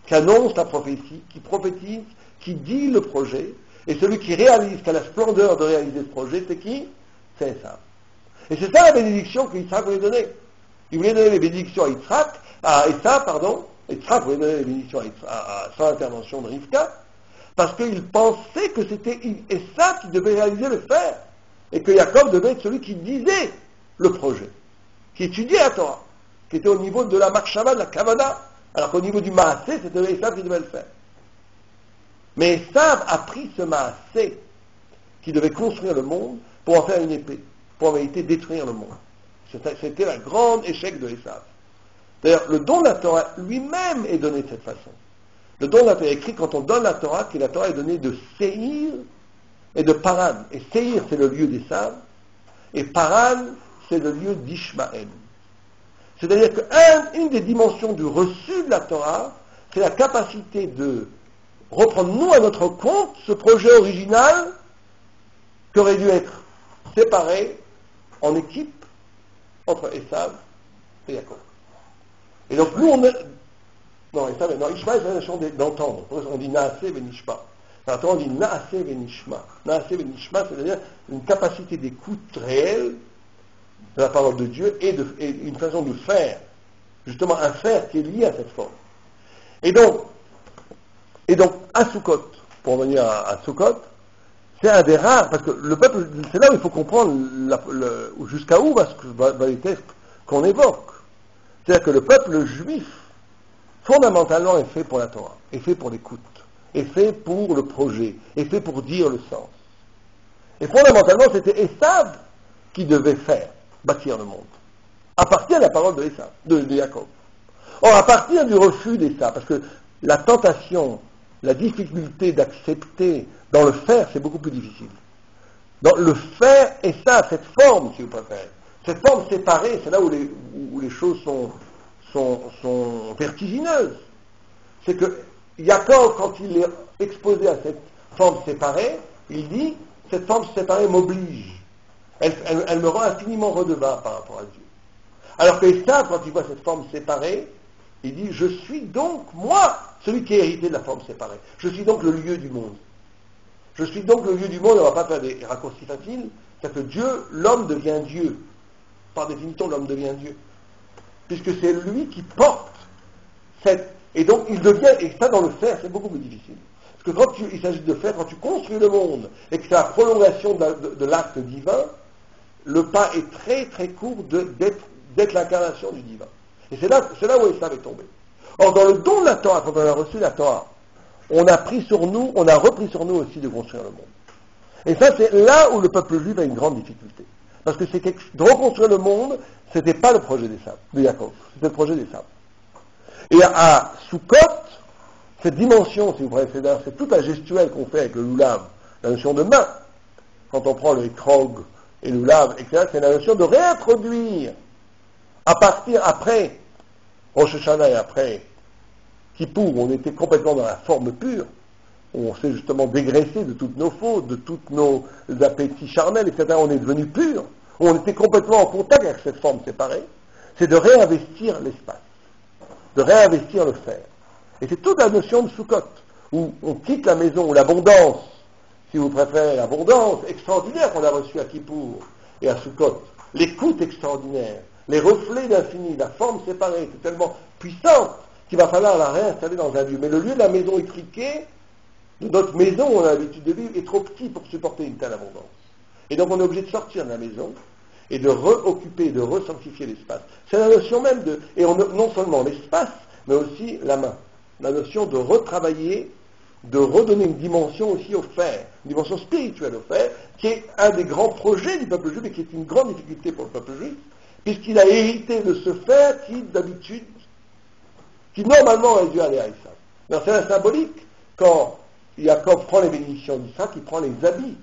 qui annonce la prophétie, qui prophétise, qui dit le projet, et celui qui réalise, qui a la splendeur de réaliser ce projet, c'est qui? C'est Esav. Et c'est ça la bénédiction que Yitzhak voulait donner. Il voulait donner les bénédictions à Esav, pardon. Yitzhak voulait donner les bénédictions sans intervention de Rivka, parce qu'il pensait que c'était Esav qui devait réaliser le faire, et que Jacob devait être celui qui disait le projet, qui étudiait la Torah, qui était au niveau de la Makshava, de la Kavana, alors qu'au niveau du Maasé, c'était Esav qui devait le faire. Mais Esav a pris ce Maasé, qui devait construire le monde, pour en faire une épée, pour en vérité détruire le monde. C'était le grand échec de Esav. D'ailleurs, le don de la Torah lui-même est donné de cette façon. Le don de la Torah est écrit quand on donne la Torah, que la Torah est donnée de Seir et de Paran. Et Seir, c'est le lieu d'Esav, et Paran, c'est le lieu d'Ishmaël. C'est-à-dire qu'une des dimensions du reçu de la Torah, c'est la capacité de reprendre nous à notre compte ce projet original qui aurait dû être séparé en équipe entre Esav et Jacob. Et donc nous on est... Non, Ishmael c'est la notion d'entendre. On dit Naaseh Venishma. Alors on dit Naaseh Venishma. Naaseh Venishma, c'est-à-dire une capacité d'écoute réelle de la parole de Dieu et une façon de faire. Justement un faire qui est lié à cette forme. Et donc à Sukkot, pour revenir à Sukkot, c'est un des rares, parce que le peuple, c'est là où il faut comprendre jusqu'à où va les textes qu'on évoque. C'est-à-dire que le peuple juif, fondamentalement, est fait pour la Torah, est fait pour l'écoute, est fait pour le projet, est fait pour dire le sens. Et fondamentalement, c'était Esav qui devait bâtir le monde, à partir de la parole de Jacob. Or, à partir du refus d'Esav, parce que la tentation, la difficulté d'accepter dans le faire, c'est beaucoup plus difficile. Dans le faire, Esav, cette forme, si vous préférez, cette forme séparée, c'est là où les choses sont vertigineuses. C'est que Jacob, quand il est exposé à cette forme séparée, il dit, cette forme séparée m'oblige. Elle me rend infiniment redevable par rapport à Dieu. Alors que Esav, quand il voit cette forme séparée, il dit, je suis donc, moi, celui qui est hérité de la forme séparée. Je suis donc le lieu du monde. Je suis donc le lieu du monde, on ne va pas faire des raccourcis faciles, c'est-à-dire que Dieu, l'homme devient Dieu. Par définition, l'homme devient Dieu. Puisque c'est lui qui porte cette... Et donc, il devient... Et ça, dans le faire, c'est beaucoup plus difficile. Parce que quand il s'agit de faire, quand tu construis le monde, et que c'est la prolongation de l'acte divin, le pas est très très court d'être l'incarnation du divin. Et c'est là où Esav est tombé. Or, dans le don de la Torah, quand on a reçu la Torah, on a repris sur nous aussi de construire le monde. Et ça, c'est là où le peuple juif a une grande difficulté. Parce que de reconstruire le monde, c'était pas le projet de Jacob, c'était le projet d'Esav. Et à Sukkot, cette dimension, si vous préférez, c'est toute la gestuelle qu'on fait avec le lulav, la notion de main. Quand on prend le ekrog et le lulav, etc., c'est la notion de réintroduire, à partir après Rosh Hashanah et après Kippour, on était complètement dans la forme pure, on s'est justement dégraissé de toutes nos fautes, de tous nos appétits charnels, etc. On est devenu pur, on était complètement en contact avec cette forme séparée, c'est de réinvestir l'espace, de réinvestir le faire. Et c'est toute la notion de Sukkot, où on quitte la maison, où l'abondance, si vous préférez, l'abondance extraordinaire qu'on a reçue à Kippour et à Sukkot, l'écoute extraordinaire, les reflets d'infini, la forme séparée, c'est tellement puissante qu'il va falloir la réinstaller dans un lieu. Mais le lieu de la maison étriquée, de notre maison où on a l'habitude de vivre, est trop petit pour supporter une telle abondance. Et donc on est obligé de sortir de la maison et de reoccuper, de resanctifier l'espace. C'est la notion même de... Et non seulement l'espace, mais aussi la main. La notion de retravailler, de redonner une dimension aussi au faire, une dimension spirituelle au faire, qui est un des grands projets du peuple juif et qui est une grande difficulté pour le peuple juif, puisqu'il a hérité de ce faire qui normalement aurait dû aller à Esav. Alors c'est la symbolique, quand Jacob prend les bénédictions d'Isaac, il prend les habits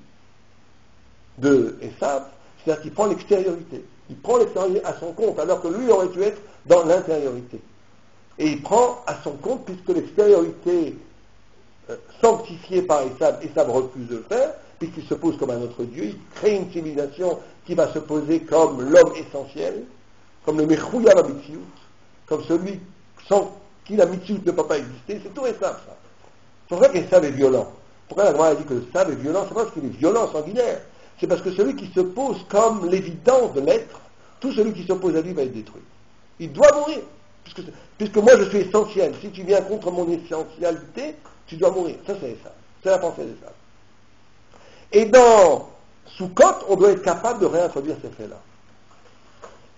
de Esav, c'est-à-dire qu'il prend l'extériorité. Il prend l'extériorité à son compte, alors que lui aurait dû être dans l'intériorité. Et il prend à son compte, puisque l'extériorité sanctifié par Esav refuse de le faire, puisqu'il se pose comme un autre Dieu, il crée une civilisation qui va se poser comme l'homme essentiel, comme le Mechouya Mitzvot, comme celui sans qui la Mitzvot ne peut pas exister, c'est tout Esav ça. C'est pour ça qu'Esav est violent. Pourquoi la Gemara a dit que Esav est violent? C'est pas parce qu'il est violent, sanguinaire, c'est parce que celui qui se pose comme l'évidence de l'être, tout celui qui s'oppose à lui va être détruit. Il doit mourir, puisque moi je suis essentiel. Si tu viens contre mon essentialité, tu dois mourir. Ça c'est Esav. C'est la pensée d'Esav. Et dans Sukkot, on doit être capable de réintroduire ces faits-là.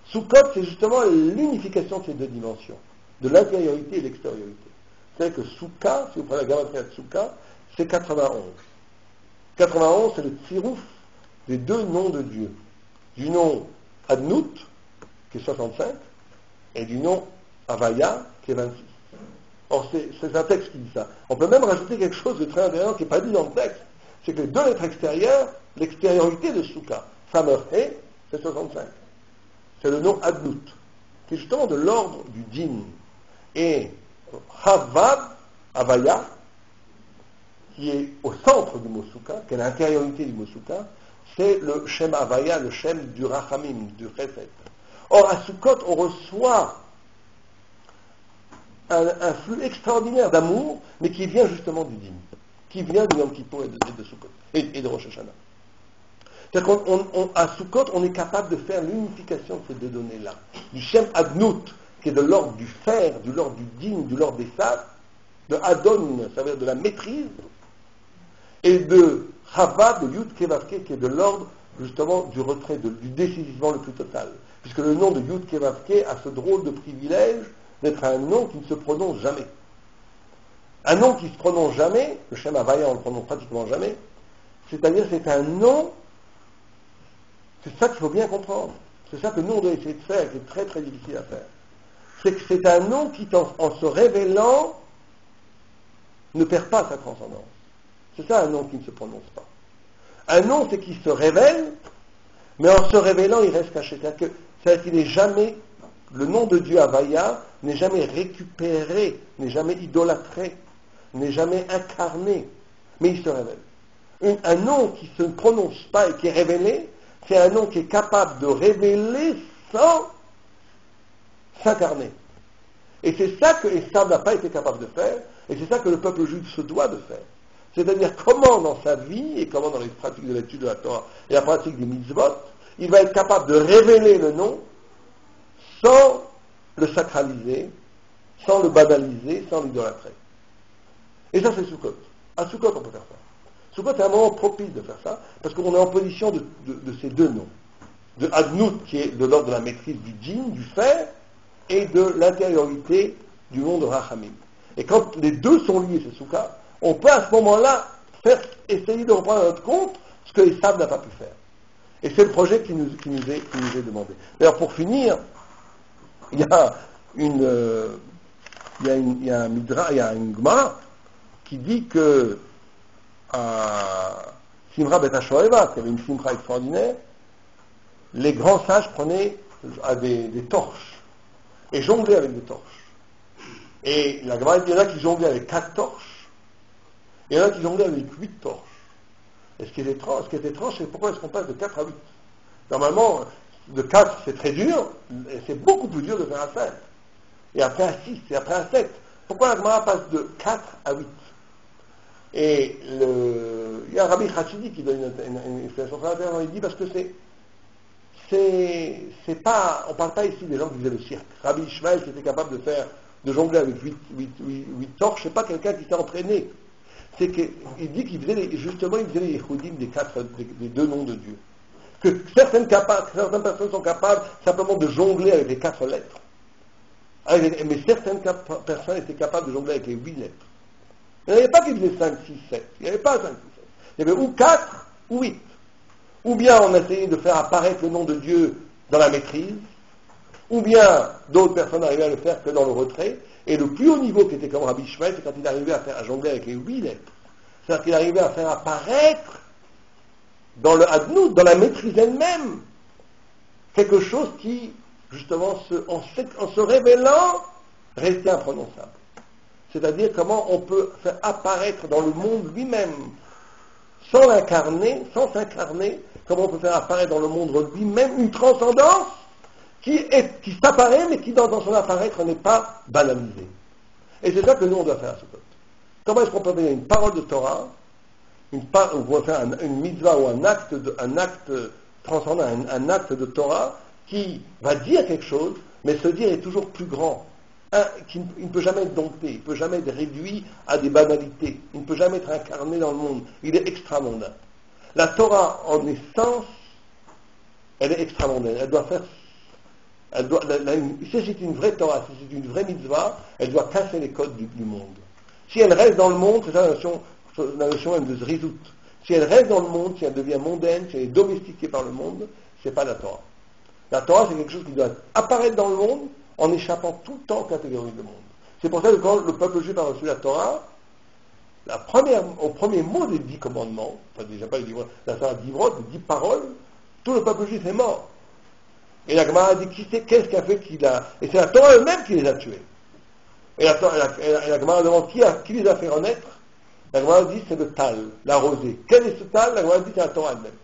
Sukkot, c'est justement l'unification de ces deux dimensions, de l'intériorité et l'extériorité. C'est-à-dire que Sukka, si vous prenez la gamatria de Sukka, c'est 91. 91, c'est le tsirouf des deux noms de Dieu. Du nom Adnout, qui est 65, et du nom Avaya, qui est 26. Or, c'est un texte qui dit ça. On peut même rajouter quelque chose de très intéressant qui n'est pas dit dans le texte. C'est que les deux lettres extérieures, l'extériorité de Sukka, Samer He, c'est 65. C'est le nom Adnout, qui est justement de l'ordre du din. Et Havav, Avaya, qui est au centre du mot Sukka, qui est l'intériorité du mot Sukka, c'est le Shem Avaya, le Shem du Rachamim, du Chesed. Or, à Sukkot, on reçoit un flux extraordinaire d'amour, mais qui vient justement du din, qui vient du Yom Kippour et de Sukkot, et de Rosh Hashanah. C'est-à-dire qu'à Sukkot, on est capable de faire l'unification de ces deux données-là. Du Shem Adnout, qui est de l'ordre du faire, de l'ordre du din, de l'ordre des sav, de Adon, ça veut dire de la maîtrise, et de Chava, de Yud Kevavke, qui est de l'ordre justement du retrait, du décisivement le plus total. Puisque le nom de Yud Kevavke a ce drôle de privilège d'être un nom qui ne se prononce jamais. Un nom qui ne se prononce jamais, le Shem Havaya on ne le prononce pratiquement jamais, c'est-à-dire c'est un nom, c'est ça qu'il faut bien comprendre. C'est ça que nous on doit essayer de faire, qui est très très difficile à faire. C'est que c'est un nom qui, en se révélant, ne perd pas sa transcendance. C'est ça un nom qui ne se prononce pas. Un nom, c'est qu'il se révèle, mais en se révélant, il reste caché. C'est-à-dire qu'il n'est jamais, le nom de Dieu Havaya n'est jamais récupéré, n'est jamais idolâtré, n'est jamais incarné, mais il se révèle. Un nom qui ne se prononce pas et qui est révélé, c'est un nom qui est capable de révéler sans s'incarner. Et c'est ça que Esav n'a pas été capable de faire, et c'est ça que le peuple juif se doit de faire. C'est-à-dire comment dans sa vie, et comment dans les pratiques de l'étude de la Torah et la pratique des mitzvot, il va être capable de révéler le nom sans le sacraliser, sans le banaliser, sans l'idolâtrer. Et ça c'est Sukkot. À Sukkot on peut faire ça. Sukkot est un moment propice de faire ça, parce qu'on est en position de ces deux noms. De Adnout, qui est de l'ordre de la maîtrise du djinn, du faire, et de l'intériorité du monde de Rachamim. Et quand les deux sont liés, c'est Sukkot, on peut à ce moment-là essayer de reprendre à notre compte ce que Esav n'a pas pu faire. Et c'est le projet qui nous est demandé. D'ailleurs, pour finir, il y a une Gemara qui dit que à Simra Bet HaShoeva, qui avait une Simra extraordinaire, les grands sages prenaient des torches et jonglaient avec des torches. Et la Gemara dit, il y en a qui jonglaient avec 4 torches, et il y en a qui jonglaient avec 8 torches. Et ce qui est étrange, c'est pourquoi est-ce qu'on passe de 4 à 8. Normalement, de 4 c'est très dur, et c'est beaucoup plus dur de faire un 5. Et après un 6, et après un 7. Pourquoi la Gemara passe de 4 à 8? Et il y a un Rabbi Hachidi qui donne une explication très intéressante, il dit parce que c'est pas, on parle pas ici des gens qui faisaient le cirque. Rabbi Ishmael qui était capable de jongler avec 8 torches, c'est pas quelqu'un qui s'est entraîné. C'est qu'il dit qu'il faisait il faisait les Yehudim des deux noms de Dieu. Que certaines personnes sont capables simplement de jongler avec les 4 lettres. Mais certaines personnes étaient capables de jongler avec les 8 lettres. Il n'y avait pas qui faisait 5, 6, 7. Il n'y avait pas 5, 6, 7. Il y avait ou 4 ou 8. Ou bien on essayait de faire apparaître le nom de Dieu dans la maîtrise, ou bien d'autres personnes arrivaient à le faire que dans le retrait. Et le plus haut niveau qui était comme Rabbi Ishmael, c'est quand il arrivait à jongler avec les 8 lettres. C'est-à-dire qu'il arrivait à faire apparaître dans le Adnout, dans la maîtrise elle-même, quelque chose qui, justement, en se révélant, restait imprononçable. c'est-à-dire comment on peut faire apparaître dans le monde lui-même, sans l'incarner, sans s'incarner, comment on peut faire apparaître dans le monde lui-même une transcendance qui s'apparaît, mais qui dans son apparaître n'est pas banalisée. Et c'est ça que nous on doit faire à Sukkot. Comment est-ce qu'on peut donner une parole de Torah, on peut faire une mitzvah ou un acte transcendant, un acte de Torah qui va dire quelque chose, mais ce dire est toujours plus grand. Il ne peut jamais être dompté, il ne peut jamais être réduit à des banalités, il ne peut jamais être incarné dans le monde, il est extramondain. La Torah, en essence, elle est extramondaine, elle doit faire... si c'est une vraie Torah, si c'est une vraie mitzvah, elle doit casser les codes du monde. Si elle reste dans le monde, c'est ça la notion même de zrizout. Si elle reste dans le monde, si elle devient mondaine, si elle est domestiquée par le monde, c'est pas la Torah. La Torah, c'est quelque chose qui doit apparaître dans le monde en échappant tout le temps aux catégories de monde. C'est pour ça que quand le peuple juif a reçu la Torah, au premier mot des 10 commandements, enfin déjà pas les 10 la Torah 10 brodes, les 10 paroles, tout le peuple juif est mort. Et la Gemara a dit qu'est-ce qui a fait qu'il a... Et c'est la Torah elle-même qui les a tués. Et la Gemara demande qui les a fait renaître. La Gemara dit c'est le Tal, la rosée. Quel est ce Tal? La Gemara dit c'est la Torah elle-même.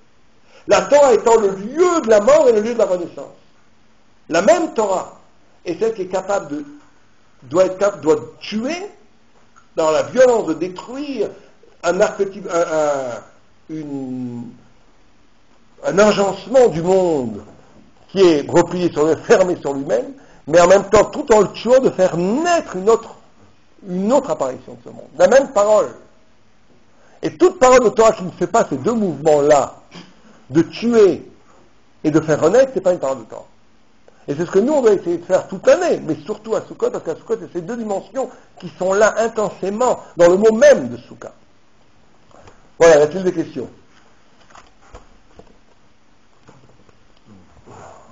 La Torah étant le lieu de la mort et le lieu de la renaissance. La même Torah est celle qui est capable doit tuer dans la violence de détruire un archétype, un agencement du monde qui est replié sur lui, fermé sur lui-même, mais en même temps, tout en le tuant, de faire naître une autre apparition de ce monde. La même parole. Et toute parole de Torah qui ne fait pas ces deux mouvements-là, de tuer et de faire renaître, c'est pas une parole de Torah. Et c'est ce que nous, on doit essayer de faire toute l'année, mais surtout à Sukkot, parce qu'à Sukkot, c'est ces deux dimensions qui sont là intensément, dans le mot même de Sukkot. Voilà, y a-t-il des questions?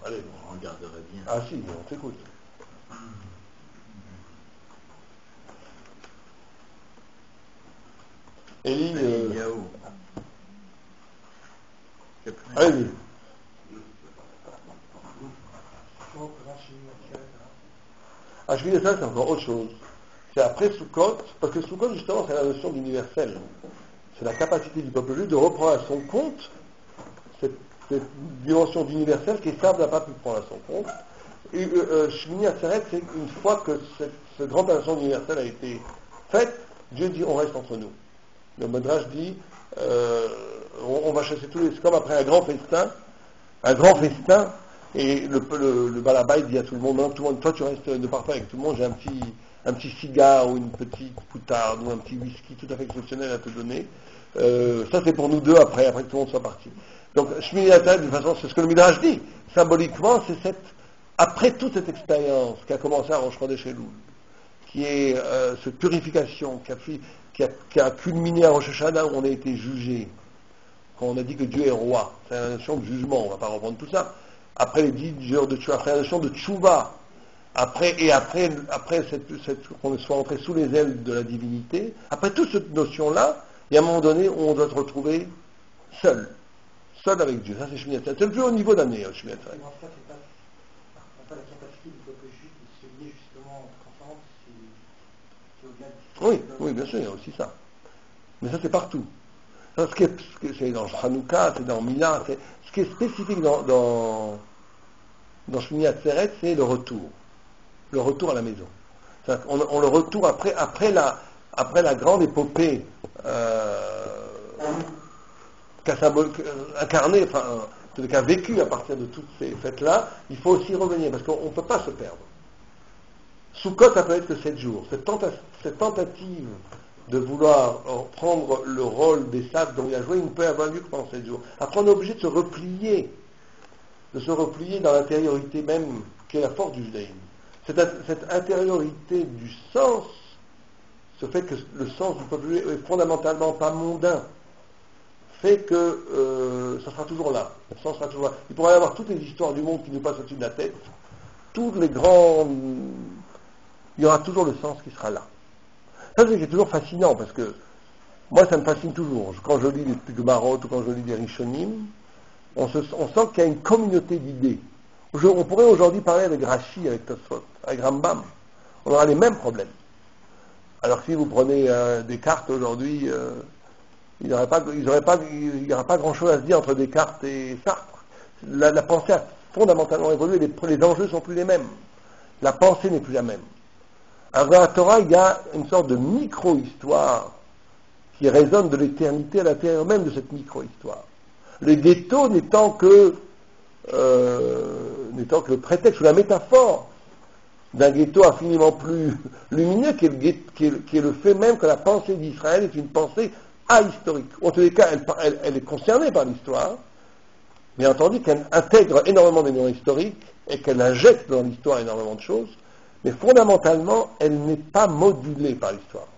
Allez, on regarderait bien. Ah si, on t'écoute. Élie, allez-y. Je vais dire ça, c'est encore autre chose. C'est après Sukkot, parce que Sukkot, justement, c'est la notion d'universel. C'est la capacité du peuple juif de reprendre à son compte cette dimension d'universel qu'Esav n'a pas pu prendre à son compte. Et Shmini Atzeret, c'est une fois que cette grande dimension universelle a été faite, Dieu dit on reste entre nous. Le Midrash dit on va chasser tous les... C'est comme après un grand festin, et le balabait dit à tout le monde, toi tu restes, ne pars pas avec tout le monde, j'ai un petit cigare ou une petite poutarde ou un petit whisky tout à fait exceptionnel à te donner. Ça c'est pour nous deux après que tout le monde soit parti. Donc Shmini Atzeret, de toute façon, c'est ce que le Midrash dit. Symboliquement, c'est après toute cette expérience qui a commencé à Rosh Chodesh Elul, qui est cette purification qui a culminé à Rosh Hashanah où on a été jugé, quand on a dit que Dieu est roi. C'est la notion de jugement, on ne va pas reprendre tout ça. Après les 10 jours de Tchouva, après la notion de Tchouva, après qu'on soit entré sous les ailes de la divinité, après toute cette notion-là, il y a un moment donné où on doit se retrouver seul avec Dieu. Ça c'est Shmini Atzeret. C'est le plus haut niveau d'année, Shmini Atzeret. Mais en fait, c'est pas la capacité du peuple juif de se lier justement entre ensemble, c'est au-delà du... Oui, bien sûr, il y a aussi ça. Mais ça c'est partout. Ça, c'est dans Hanouka, c'est dans Mila, ce qui est spécifique dans Shmini Atzeret, c'est le retour. Le retour à la maison. On le retour après la grande épopée incarnée, qui a vécu à partir de toutes ces fêtes-là, il faut aussi revenir, parce qu'on ne peut pas se perdre. Sukkot, ça peut être que 7 jours. Cette tentative de vouloir prendre le rôle des sages dont il a joué, il ne peut avoir lieu que pendant 7 jours. Après, on est obligé de se replier dans l'intériorité même, qui est la force du judaïsme. Cette intériorité du sens, ce fait que le sens du peuple juif est fondamentalement pas mondain, fait que ça sera toujours là. Le sens sera toujours là. Il pourrait y avoir toutes les histoires du monde qui nous passent au-dessus de la tête, toutes les grands... Il y aura toujours le sens qui sera là. Ça, c'est toujours fascinant, parce que moi, ça me fascine toujours. Quand je lis les Gemarot ou quand je lis des Rishonim, on sent qu'il y a une communauté d'idées. On pourrait aujourd'hui parler avec Rashi, avec Tosfot, avec Rambam. On aura les mêmes problèmes. Alors que si vous prenez Descartes aujourd'hui, il n'y aurait pas grand-chose à se dire entre Descartes et Sartre. La pensée a fondamentalement évolué, les enjeux ne sont plus les mêmes. La pensée n'est plus la même. Alors dans la Torah, il y a une sorte de micro-histoire qui résonne de l'éternité à l'intérieur même de cette micro-histoire. Le ghetto n'étant que le prétexte ou la métaphore d'un ghetto infiniment plus lumineux qui est le fait même que la pensée d'Israël est une pensée ahistorique. En tous les cas, elle est concernée par l'histoire, bien entendu qu'elle intègre énormément d'éléments historiques et qu'elle injecte dans l'histoire énormément de choses, mais fondamentalement, elle n'est pas modulée par l'histoire.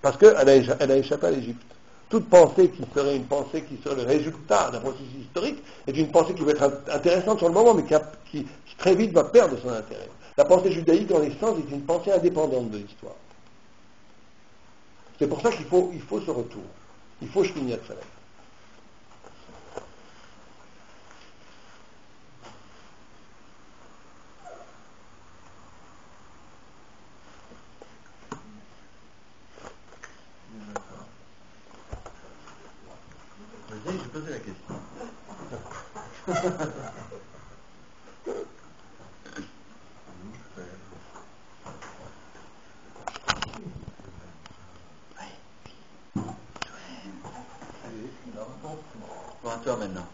Parce qu'elle a échappé à l'Égypte. Toute pensée qui serait une pensée qui serait le résultat d'un processus historique est une pensée qui va être intéressante sur le moment, mais qui très vite va perdre son intérêt. La pensée judaïque, dans l'essence, est une pensée indépendante de l'histoire. C'est pour ça qu'il faut ce retour. Il faut Shmini Atzeret. Vas-y, je posais la question. Bon, à toi maintenant.